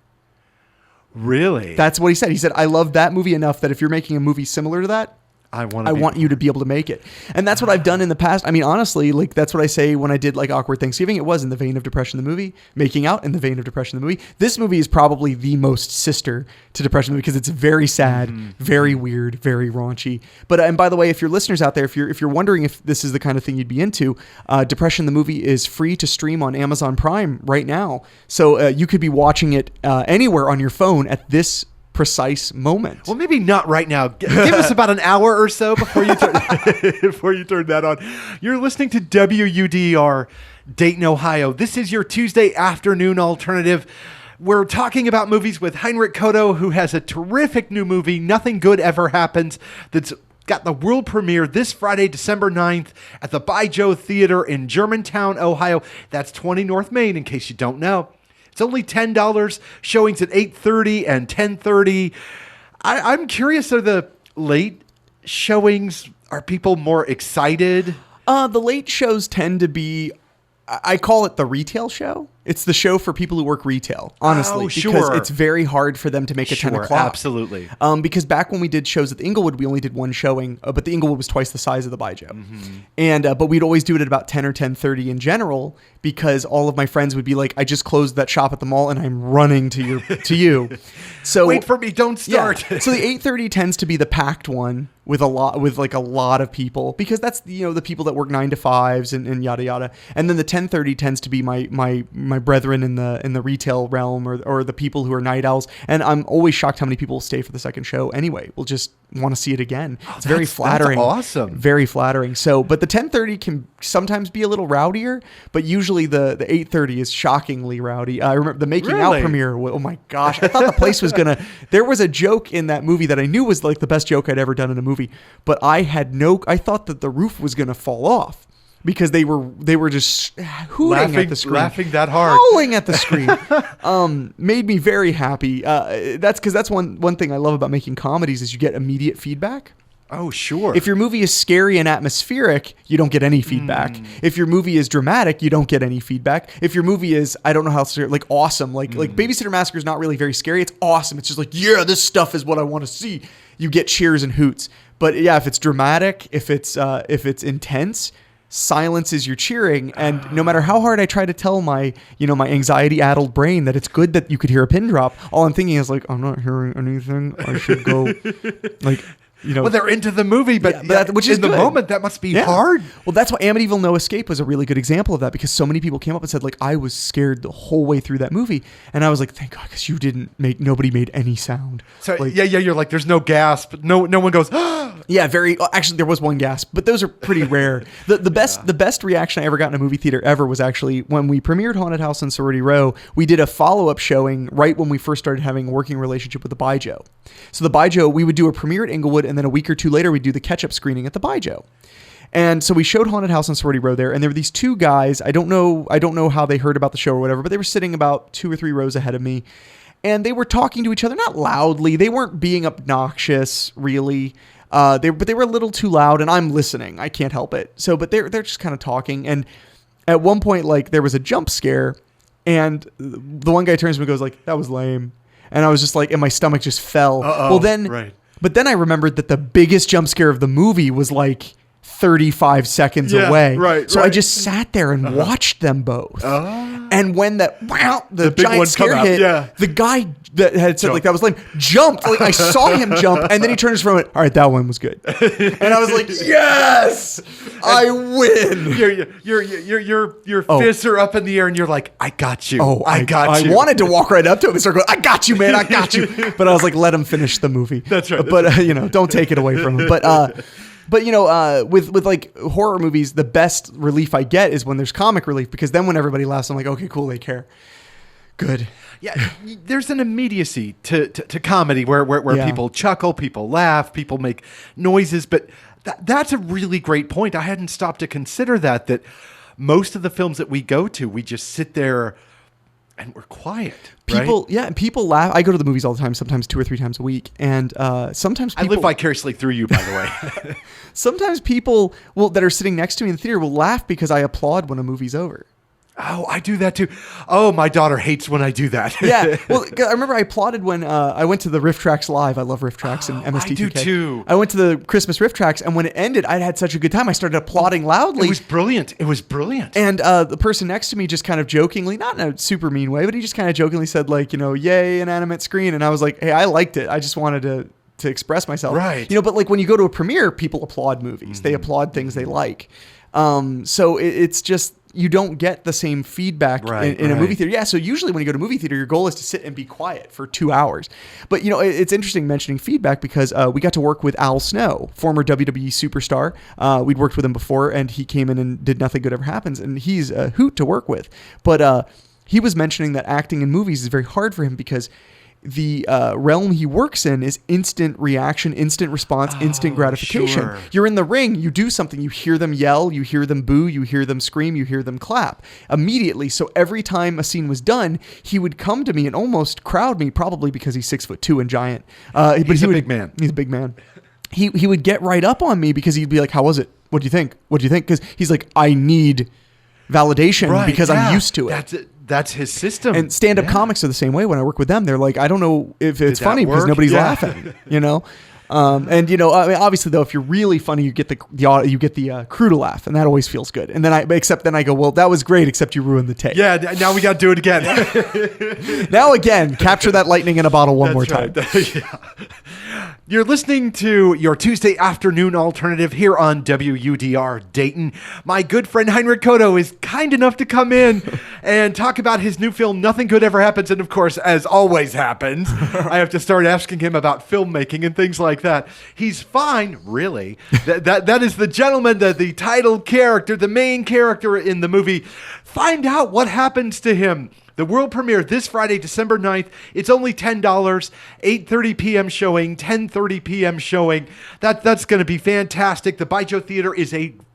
Really? That's what he said. He said, I love that movie enough that if you're making a movie similar to that, I want you to be able to make it. And that's what I've done in the past. Honestly, like that's what I say when I did like Awkward Thanksgiving. It was in the vein of Depression the movie, Making Out in the vein of Depression the movie. This movie is probably the most sister to Depression the movie because it's very sad, very weird, very raunchy. But and by the way, if your listeners out there, if you're wondering if this is the kind of thing you'd be into, Depression the movie is free to stream on Amazon Prime right now. So you could be watching it anywhere on your phone at this precise moment. Well, maybe not right now. Give us about an hour or so before you turn that on. You're listening to WUDR Dayton, Ohio. This is your Tuesday afternoon alternative. We're talking about movies with Henrique Couto, who has a terrific new movie, Nothing Good Ever Happens, that's got the world premiere this Friday, December 9th at the By Joe Theater in Germantown, Ohio. That's 20 North Main, in case you don't know. It's only $10. Showings at 8:30 and 10:30. I'm curious, are the late showings, are people more excited? The late shows tend to be, I call it the retail show. It's the show for people who work retail, honestly, because it's very hard for them to make it 10 o'clock. Absolutely. Because back when we did shows at the Inglewood, we only did one showing, but the Inglewood was twice the size of the By Joe. And but we'd always do it at about 10 or 10:30 in general, because all of my friends would be like, "I just closed that shop at the mall, and I'm running to you." So wait for me, don't start. Yeah. So the 8:30 tends to be the packed one with a lot of people, because that's the people that work 9 to 5s and yada yada. And then the 10:30 tends to be my my brethren in the retail realm or the people who are night owls. And I'm always shocked how many people will stay for the second show anyway. We'll just want to see it again. It's very flattering. That's awesome. Very flattering. So, but the 10:30 can sometimes be a little rowdier, but usually the 8:30 is shockingly rowdy. I remember the making out premiere. Oh my gosh. I thought the place was gonna, there was a joke in that movie that I knew was like the best joke I'd ever done in a movie, but I thought that the roof was gonna fall off because they were just hooting at the screen, laughing that hard, howling at the screen. Made me very happy. That's one thing I love about making comedies is you get immediate feedback. Oh, sure. If your movie is scary and atmospheric, you don't get any feedback. If your movie is dramatic, you don't get any feedback. If your movie is, I don't know how to, like, awesome, like Babysitter Massacre is not really very scary. It's awesome. It's just like, yeah, this stuff is what I want to see. You get cheers and hoots. But yeah, if it's dramatic, if it's intense, silence is your cheering. And no matter how hard I try to tell my anxiety-addled brain that it's good that you could hear a pin drop, all I'm thinking is like, I'm not hearing anything. I should go, like... Well, they're into the movie, but which is in the moment that must be hard. Well, that's why Amityville No Escape was a really good example of that, because so many people came up and said, like, I was scared the whole way through that movie, and I was like, thank God, because nobody made any sound. So like, you're like, there's no gasp, no one goes. Yeah, actually there was one gasp, but those are pretty rare. The best reaction I ever got in a movie theater ever was actually when we premiered Haunted House on Sorority Row. We did a follow-up showing right when we first started having a working relationship with the Baijiu. So the Baijiu, we would do a premiere at Inglewood, and then a week or two later we'd do the catch-up screening at the Baijiu. And so we showed Haunted House on Sorority Row there, and there were these two guys. I don't know how they heard about the show or whatever, but they were sitting about 2 or 3 rows ahead of me, and they were talking to each other, not loudly. They weren't being obnoxious, really. But they were a little too loud, and I'm listening. I can't help it. So, but they're just kind of talking, and at one point, like, there was a jump scare, and the one guy turns to me and goes like, "That was lame," and I was just like, and my stomach just fell. Well, then, right. But then I remembered that the biggest jump scare of the movie was like 35 seconds away. Right. So I just sat there and watched them both. And when the giant one scare hit, the guy that had said like that was lame jumped. Like I saw him jump, and then he turns from it. All right, that one was good. And I was like, yes, I win. Your fists are up in the air, and you're like, I got you. Oh, I got you. I wanted to walk right up to him and start going, I got you, man, I got you. But I was like, let him finish the movie. That's right. But don't take it away from him. But with like horror movies, the best relief I get is when there's comic relief, because then when everybody laughs, I'm like, okay, cool, they care. Good. Yeah, there's an immediacy to comedy where people chuckle, people laugh, people make noises. But that's a really great point. I hadn't stopped to consider that most of the films that we go to, we just sit there and we're quiet. People, right? Yeah, and people laugh. I go to the movies all the time, sometimes 2 or 3 times a week, and sometimes people... I live vicariously through you, by the way. Sometimes people that are sitting next to me in the theater will laugh because I applaud when a movie's over. Oh, I do that too. Oh, my daughter hates when I do that. Yeah. Well, I remember I applauded when I went to the Riff Tracks Live. I love Riff Tracks and MST2K. I do too. I went to the Christmas Riff Tracks, and when it ended, I had such a good time. I started applauding loudly. It was brilliant. And the person next to me just kind of jokingly, not in a super mean way, but he just kind of jokingly said like, yay, inanimate screen. And I was like, hey, I liked it. I just wanted to express myself. Right. But like when you go to a premiere, people applaud movies. Mm-hmm. They applaud things they like. So it's just... You don't get the same feedback in a movie theater. Yeah, so usually when you go to a movie theater, your goal is to sit and be quiet for 2 hours. But, it's interesting mentioning feedback because we got to work with Al Snow, former WWE superstar. We'd worked with him before, and he came in and did Nothing Good Ever Happens, and he's a hoot to work with. But he was mentioning that acting in movies is very hard for him because the realm he works in is instant reaction, instant response, instant gratification. Sure. You're in the ring, you do something, you hear them yell, you hear them boo, you hear them scream, you hear them clap immediately. So every time a scene was done, he would come to me and almost crowd me, probably because he's 6'2" and giant. He's a big man. He's a big man. He would get right up on me because he'd be like, how was it? What do you think? What do you think? Because he's like, I need validation because I'm used to it. That's his system. And stand-up comics are the same way. When I work with them, they're like, I don't know if it's funny because nobody's laughing, And obviously though, if you're really funny, you get the crew to laugh, and that always feels good. And then I go, well, that was great, except you ruined the take. Yeah. Now we got to do it again. Now again, capture that lightning in a bottle one more time. Right. Yeah. You're listening to your Tuesday afternoon alternative here on WUDR Dayton. My good friend Henrique Couto is kind enough to come in and talk about his new film, Nothing Good Ever Happens. And of course, as always happens, I have to start asking him about filmmaking and things like that. He's fine, really. That is the gentleman, the title character, the main character in the movie. Find out what happens to him. The world premiere this Friday, December 9th. It's only $10, 8:30 p.m. showing, 10:30 p.m. showing. That's going to be fantastic. The Baijiu Theater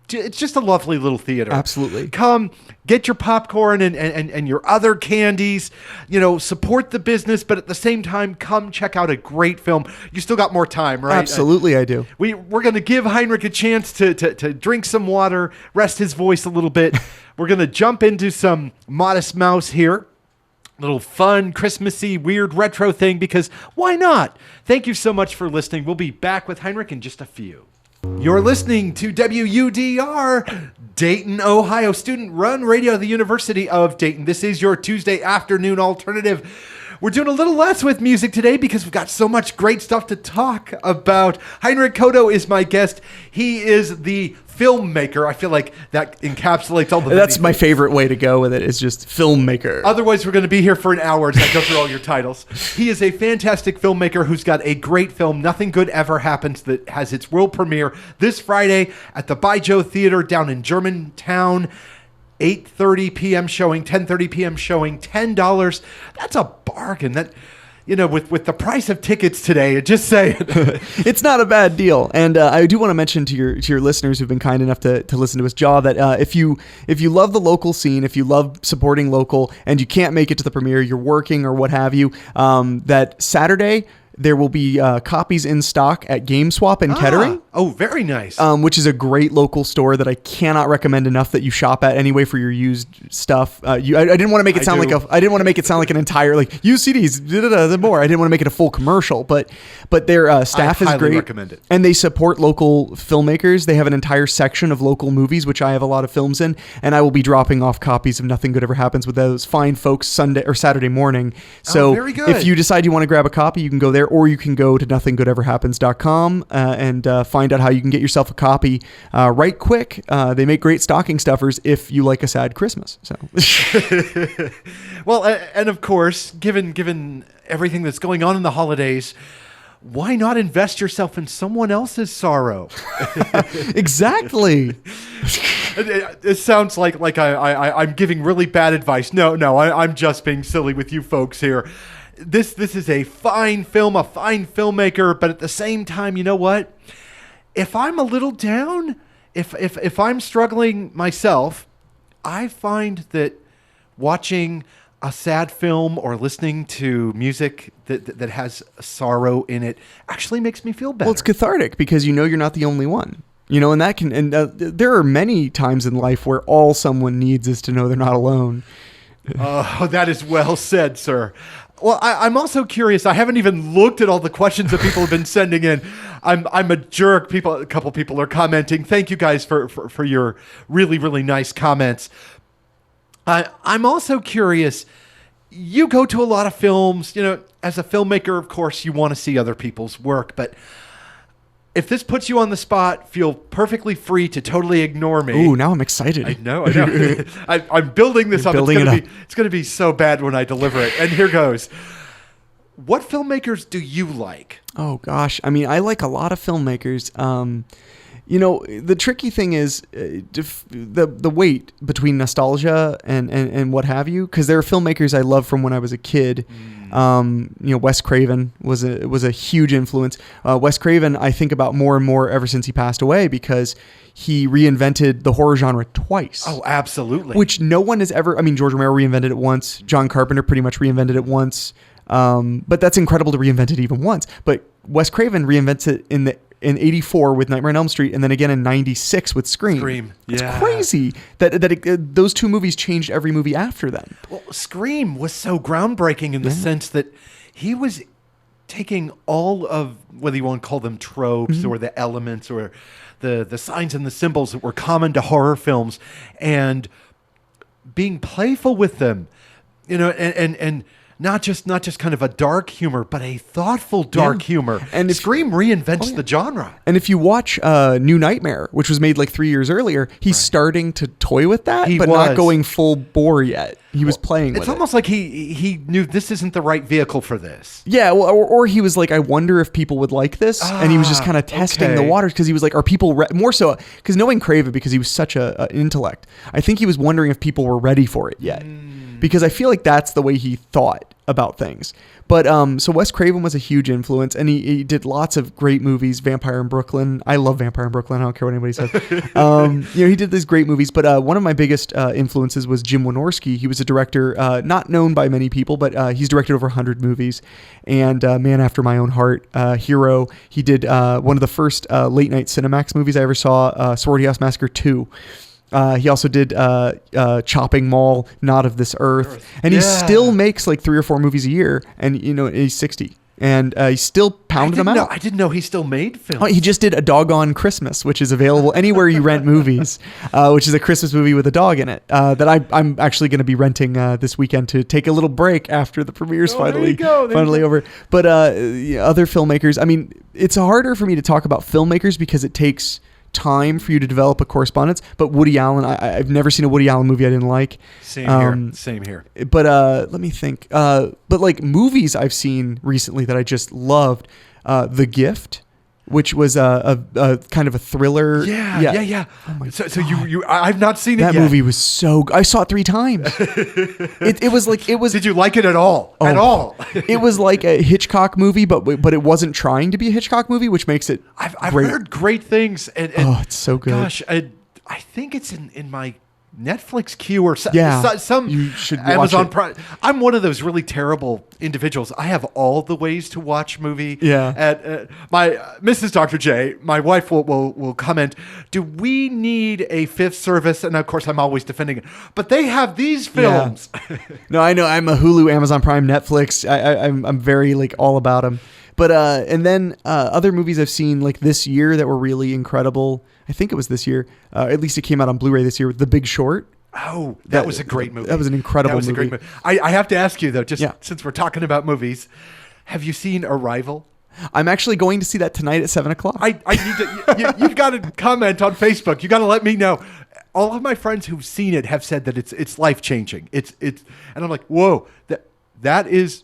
it's just a lovely little theater. Absolutely. Come, get your popcorn and your other candies. Support the business, but at the same time, come check out a great film. You still got more time, right? Absolutely, I do. We're going to give Henrique a chance to drink some water, rest his voice a little bit. We're going to jump into some Modest Mouse here. Little fun, Christmassy, weird retro thing, because why not? Thank you so much for listening. We'll be back with Henrique in just a few. You're listening to WUDR, Dayton, Ohio, student-run radio of the University of Dayton. This is your Tuesday afternoon alternative. We're doing a little less with music today because we've got so much great stuff to talk about. Henrique Couto is my guest. He is the filmmaker. I feel like that encapsulates all the... That's my favorite way to go with it, is just filmmaker. Otherwise, we're going to be here for an hour as I go through all your titles. He is a fantastic filmmaker who's got a great film, Nothing Good Ever Happens, that has its world premiere this Friday at the Baijiu Theater down in Germantown. 8:30 p.m. showing, 10:30 p.m. showing, $10. That's a bargain. That, with the price of tickets today, just saying. It's not a bad deal. And I do want to mention to your listeners who've been kind enough to listen to us, Jaw, that if you love the local scene, if you love supporting local, and you can't make it to the premiere, you're working or what have you, that Saturday there will be copies in stock at GameSwap in Kettering. Oh, very nice. Which is a great local store that I cannot recommend enough that you shop at anyway for your used stuff. I didn't want to make it sound like an entire used CDs. More. I didn't want to make it a full commercial, but their staff is great. Recommend it. And they support local filmmakers. They have an entire section of local movies, which I have a lot of films in, and I will be dropping off copies of Nothing Good Ever Happens with those fine folks Sunday or Saturday morning. So very good. If you decide you want to grab a copy, you can go there, or you can go to nothinggoodeverhappens.com and find out how you can get yourself a copy right quick. They make great stocking stuffers if you like a sad Christmas. So, well, and of course, given everything that's going on in the holidays, why not invest yourself in someone else's sorrow? Exactly. It sounds like I'm giving really bad advice. No, I'm just being silly with you folks here. This is a fine film, a fine filmmaker, but at the same time, you know what? If I'm a little down, if I'm struggling myself, I find that watching a sad film or listening to music that has sorrow in it actually makes me feel better. Well, it's cathartic because you're not the only one. And that there are many times in life where all someone needs is to know they're not alone. Oh, that is well said, sir. Well, I'm also curious. I haven't even looked at all the questions that people have been sending in. I'm a jerk. A couple people are commenting. Thank you guys for your really, really nice comments. I'm also curious. You go to a lot of films. As a filmmaker, of course, you want to see other people's work. But if this puts you on the spot, feel perfectly free to totally ignore me. Ooh, now I'm excited. I know. I'm building this up. It's going to be so bad when I deliver it. And here goes. What filmmakers do you like? Oh, gosh. I mean, I like a lot of filmmakers. The tricky thing is the weight between nostalgia and what have you, because there are filmmakers I love from when I was a kid. Wes Craven was a huge influence. Wes Craven, I think about more and more ever since he passed away, because he reinvented the horror genre twice. Oh, absolutely. Which no one has ever. I mean, George Romero reinvented it once. John Carpenter pretty much reinvented it once. But that's incredible to reinvent it even once. But Wes Craven reinvents it in 84 with Nightmare on Elm Street, and then again in 96 with Scream. Yeah. It's crazy that those two movies changed every movie after them. Well, Scream was so groundbreaking in the sense that he was taking all of, whether you want to call them tropes or the elements or the signs and the symbols that were common to horror films, and being playful with them, and not just kind of a dark humor, but a thoughtful dark humor. And Scream reinvents the genre. And if you watch New Nightmare, which was made like 3 years earlier, he's starting to toy with that, but not going full bore yet. He was playing with it. It's almost like he knew this isn't the right vehicle for this. Yeah, well, or he was like, I wonder if people would like this, and he was just kind of testing the waters because he was like, are people more so because knowing Craven, because he was such an intellect, I think he was wondering if people were ready for it yet, because I feel like that's the way he thought about things. But so Wes Craven was a huge influence, and he did lots of great movies. Vampire in Brooklyn. I love Vampire in Brooklyn. I don't care what anybody says. He did these great movies. But one of my biggest influences was Jim Wynorski. He was a director not known by many people, but he's directed over 100 movies. And Man After My Own Heart, Hero. He did one of the first late night Cinemax movies I ever saw, Sorority House Massacre 2. He also did Chopping Mall, Not of This Earth, and he still makes like 3 or 4 movies a year, and he's 60, and he's still pounding them out. I didn't know he still made films. He just did A Doggone Christmas, which is available anywhere you rent movies, which is a Christmas movie with a dog in it that I'm actually going to be renting this weekend to take a little break after the premiere's finally over. But other filmmakers, I mean, it's harder for me to talk about filmmakers because it takes time for you to develop a correspondence. But Woody Allen, I've never seen a Woody Allen movie I didn't like. Same here. But let me think. But like movies I've seen recently that I just loved, The Gift, which was a kind of a thriller. Yeah. Oh my so you I've not seen it yet. That movie was so good. I saw it 3 times. it was. Did you like it at all? It was like a Hitchcock movie, but it wasn't trying to be a Hitchcock movie, which makes it. I've heard great things. And it's so good. Gosh, I think it's in my Netflix queue or some you should Amazon Prime. I'm one of those really terrible individuals. I have all the ways to watch movie. Yeah. At my Mrs. Dr. J, my wife will comment, do we need a 5th service? And of course I'm always defending it. But they have these films. Yeah. No, I know. I'm a Hulu, Amazon Prime, Netflix. I'm very like all about them. But and then other movies I've seen like this year that were really incredible. I think it was this year. At least it came out on Blu-ray this year. The Big Short. Oh, that was a great movie. That was an incredible movie. A great movie. I have to ask you though, since we're talking about movies, have you seen Arrival? I'm actually going to see that tonight at 7:00. I need to. You've got to comment on Facebook. You got to let me know. All of my friends who've seen it have said that it's life changing. It's and I'm like, whoa, that is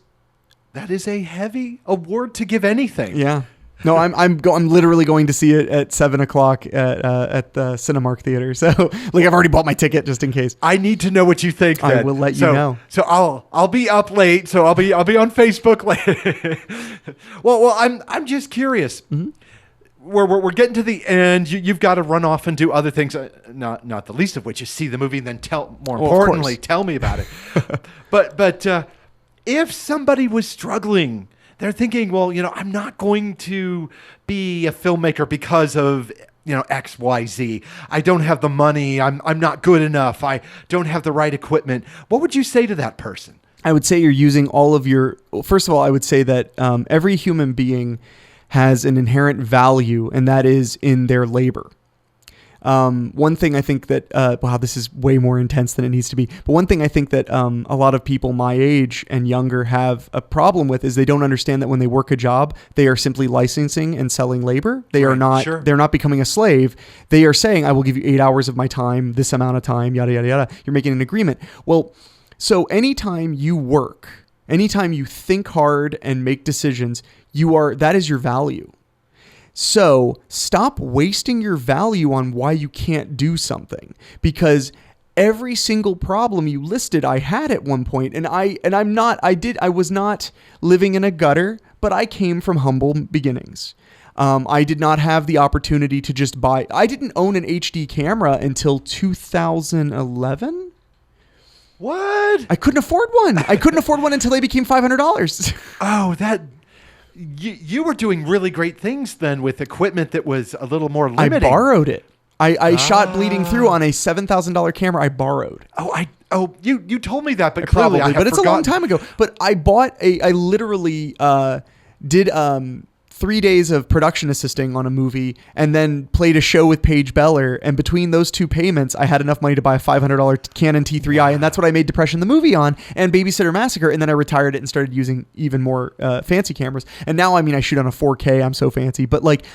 a heavy award to give anything. Yeah. No, I'm literally going to see it at 7:00 at the Cinemark Theater. So, like, I've already bought my ticket just in case. I need to know what you think. Then. I will let you know. So I'll be up late. So I'll be on Facebook later. well, I'm just curious. Mm-hmm. We're getting to the end. You've got to run off and do other things. Not the least of which is see the movie and then more importantly, tell me about it. but if somebody was struggling. They're thinking, well, I'm not going to be a filmmaker because of, X, Y, Z. I don't have the money. I'm not good enough. I don't have the right equipment. What would you say to that person? I would say you're using all of your. First of all, I would say that every human being has an inherent value, and that is in their labor. One thing I think that, wow, this is way more intense than it needs to be. But one thing I think that a lot of people my age and younger have a problem with is they don't understand that when they work a job, they are simply licensing and selling labor. They are not. Sure. They're not becoming a slave. They are saying, I will give you 8 hours of my time, this amount of time, yada yada yada. You're making an agreement. Well, so anytime you work, anytime you think hard and make decisions, that is your value. So stop wasting your value on why you can't do something, because every single problem you listed, I had at one point, and I was not living in a gutter, but I came from humble beginnings. I did not have the opportunity to just buy. I didn't own an HD camera until 2011. What? I couldn't afford one. I couldn't afford one until they became $500. Oh, You were doing really great things then with equipment that was a little more limited. I borrowed it. I shot Bleeding Through on a $7,000 camera I borrowed. You told me that, but clearly I have but it's forgotten. A long time ago. But I literally did 3 days of production assisting on a movie and then played a show with Paige Beller. And between those two payments, I had enough money to buy a $500 Canon T3i. And that's what I made Depression the movie on and Babysitter Massacre. And then I retired it and started using even more fancy cameras. And now, I shoot on a 4K. I'm so fancy. But like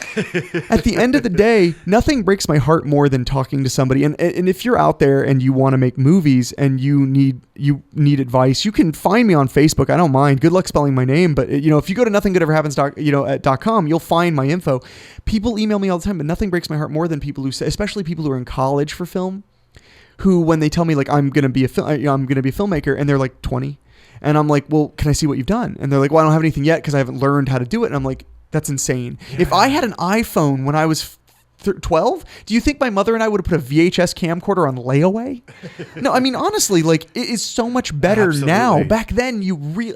at the end of the day, nothing breaks my heart more than talking to somebody. And if you're out there and you want to make movies and you need advice, you can find me on Facebook. I don't mind. Good luck spelling my name. But if you go to nothinggoodEverHappens, you'll find my info. People email me all the time, but nothing breaks my heart more than people who say, especially people who are in college for film, who when they tell me like I'm gonna be a filmmaker, and they're like 20, and I'm like, well, can I see what you've done? And they're like, well, I don't have anything yet because I haven't learned how to do it. And I'm like, that's insane. Yeah. If I had an iPhone when I was 12, do you think my mother and I would have put a VHS camcorder on layaway? No, honestly, like it is so much better now. Back then,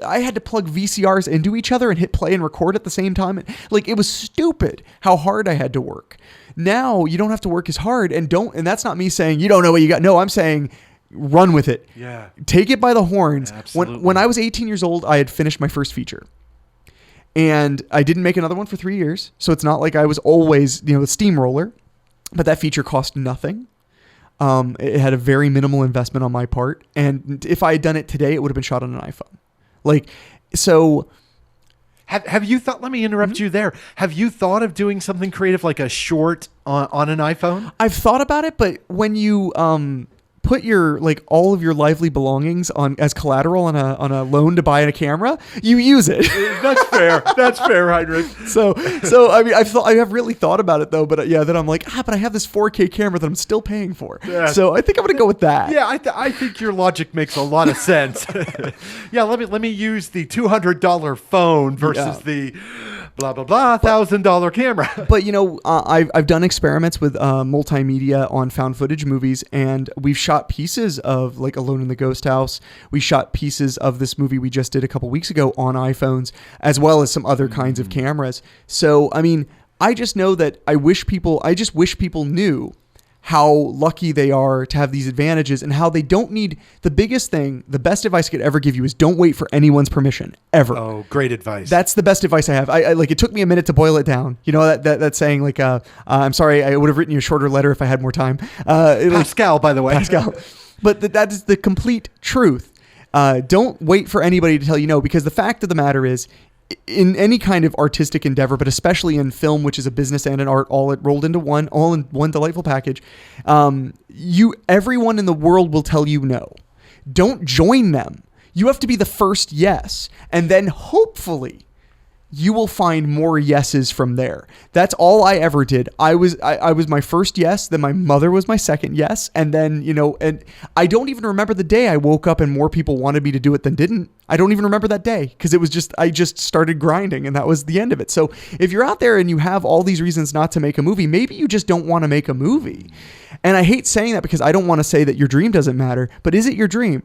I had to plug VCRs into each other and hit play and record at the same time. Like it was stupid how hard I had to work. Now you don't have to work as hard, and that's not me saying you don't know what you got. No, I'm saying run with it. Yeah. Take it by the horns. Absolutely. When I was 18 years old, I had finished my first feature. And I didn't make another one for 3 years. So it's not like I was always, the steamroller. But that feature cost nothing. It had a very minimal investment on my part. And if I had done it today, it would have been shot on an iPhone. Like, so... Have you thought, let me interrupt you there. Have you thought of doing something creative like a short on an iPhone? I've thought about it, but when you... put your all of your lively belongings on as collateral on a loan to buy a camera, you use it. That's fair. That's fair, Heinrich. So I have really thought about it though, but then I'm like, but I have this 4K camera that I'm still paying for. Yeah. So I think I'm gonna go with that. Yeah, I think your logic makes a lot of sense. Yeah, let me use the $200 phone versus the blah blah blah $1,000 camera. But I've done experiments with multimedia on found footage movies, and we've shot pieces of like Alone in the Ghost House. We shot pieces of this movie we just did a couple weeks ago on iPhones, as well as some other kinds of cameras. So I just know that I just wish people knew how lucky they are to have these advantages and how they don't need the biggest thing. The best advice I could ever give you is don't wait for anyone's permission ever. Oh, great advice. That's the best advice I have. I like, it took me a minute to boil it down. That saying like, I'm sorry, I would have written you a shorter letter if I had more time. Pascal, by the way. Pascal. But that is the complete truth. Don't wait for anybody to tell you no, because the fact of the matter is, in any kind of artistic endeavor, but especially in film, which is a business and an art, all rolled into one, all in one delightful package, everyone in the world will tell you no. Don't join them. You have to be the first yes, and then hopefully you will find more yeses from there. That's all I ever did. I was my first yes, then my mother was my second yes, and then, and I don't even remember the day I woke up and more people wanted me to do it than didn't. I don't even remember that day because it was I just started grinding and that was the end of it. So if you're out there and you have all these reasons not to make a movie, maybe you just don't want to make a movie. And I hate saying that because I don't want to say that your dream doesn't matter, but is it your dream?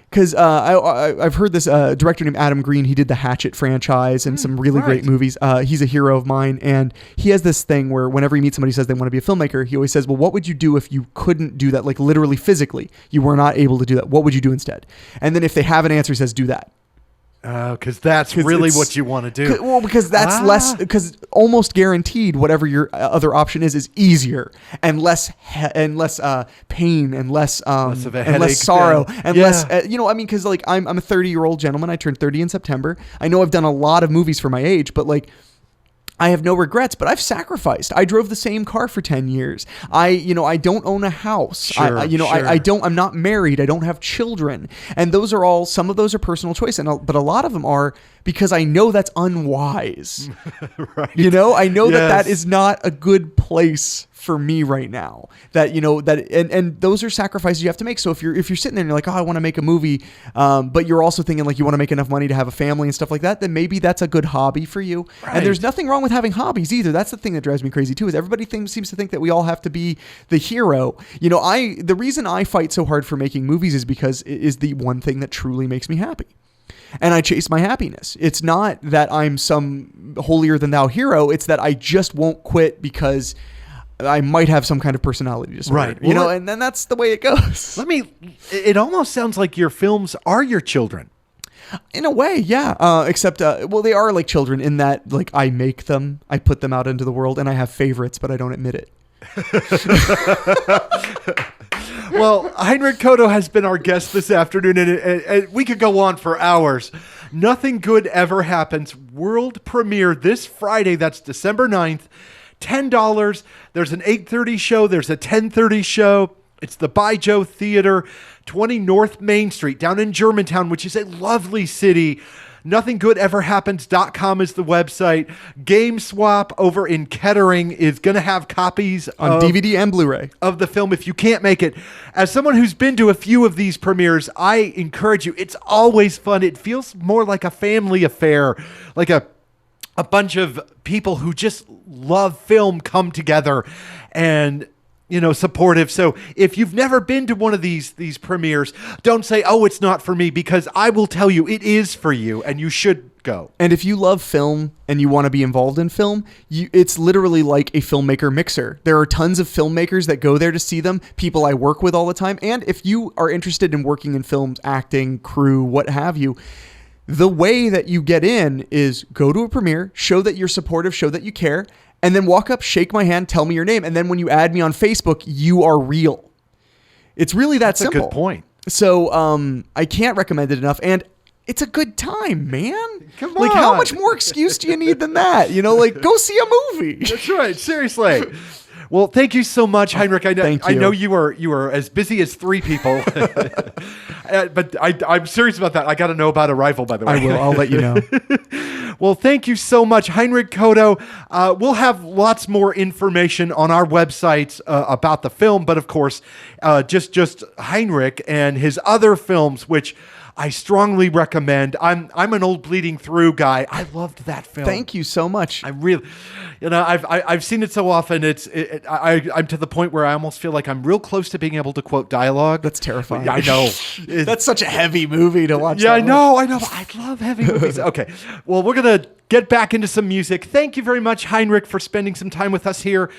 Because I've heard this director named Adam Green. He did the Hatchet franchise and some really great movies. He's a hero of mine. And he has this thing where whenever he meets somebody who says they want to be a filmmaker, he always says, well, what would you do if you couldn't do that? Like literally physically, you were not able to do that. What would you do instead? And then if they have an answer, he says, do that. Because that's really what you want to do. Well, because that's less, because almost guaranteed whatever your other option is easier and less pain and less of a and less sorrow and less, because like I'm a 30-year-old gentleman. I turned 30 in September. I know I've done a lot of movies for my age, but like, I have no regrets, but I've sacrificed. I drove the same car for 10 years. I don't own a house. Sure. I'm not married. I don't have children. And those are all, some of those are personal choice. But a lot of them are because I know that's unwise. Right. I know that is not a good place for me right now. And those are sacrifices you have to make. So if you're sitting there and you're like, oh, I want to make a movie, but you're also thinking like you want to make enough money to have a family and stuff like that, then maybe that's a good hobby for you. Right. And there's nothing wrong with having hobbies either. That's the thing that drives me crazy too, is everybody seems to think that we all have to be the hero. The reason I fight so hard for making movies is because it is the one thing that truly makes me happy. And I chase my happiness. It's not that I'm some holier than thou hero. It's that I just won't quit because I might have some kind of personality disorder, right? And then that's the way it goes. It almost sounds like your films are your children. In a way, yeah. Except, well, they are like children in that, like, I make them, I put them out into the world, and I have favorites, but I don't admit it. Well, Henrique Couto has been our guest this afternoon, and we could go on for hours. Nothing Good Ever Happens, world premiere this Friday. That's December 9th. $10. There's an 8:30 show. There's a 10:30 show. It's the By Joe Theater, 20 North Main Street, down in Germantown, which is a lovely city. NothingGoodEverHappens.com is the website. Game Swap over in Kettering is going to have copies on DVD and Blu-ray of the film if you can't make it. As someone who's been to a few of these premieres, I encourage you. It's always fun. It feels more like a family affair, like a bunch of people who just love film come together and, you know, supportive. So if you've never been to one of these premieres, don't say, oh, it's not for me, because I will tell you it is for you and you should go. And if you love film and you want to be involved in film, it's literally like a filmmaker mixer. There are tons of filmmakers that go there to see them, people I work with all the time. And if you are interested in working in films, acting, crew, what have you, the way that you get in is go to a premiere, show that you're supportive, show that you care, and then walk up, shake my hand, tell me your name. And then when you add me on Facebook, you are real. It's really that simple. That's a good point. So I can't recommend it enough. And it's a good time, man. Come Like, on. how much more excuse do you need than that? You know, like, go see a movie. That's right. Seriously. Well, thank you so much, Henrique. I know you were as busy as three people, but I'm serious about that. I got to know about Arrival, by the way. I will. I'll let you know. Well, thank you so much, Henrique Couto. We'll have lots more information on our websites about the film, but of course, just Henrique and his other films, which I strongly recommend. I'm an old Bleeding Through guy. I loved that film. Thank you so much. I really, you know, I've seen it so often. I'm to the point where I almost feel like I'm real close to being able to quote dialogue. That's terrifying. I know. That's such a heavy movie to watch. Yeah, I know. But I love heavy movies. Okay. Well, we're going to get back into some music. Thank you very much, Henrique, for spending some time with us here.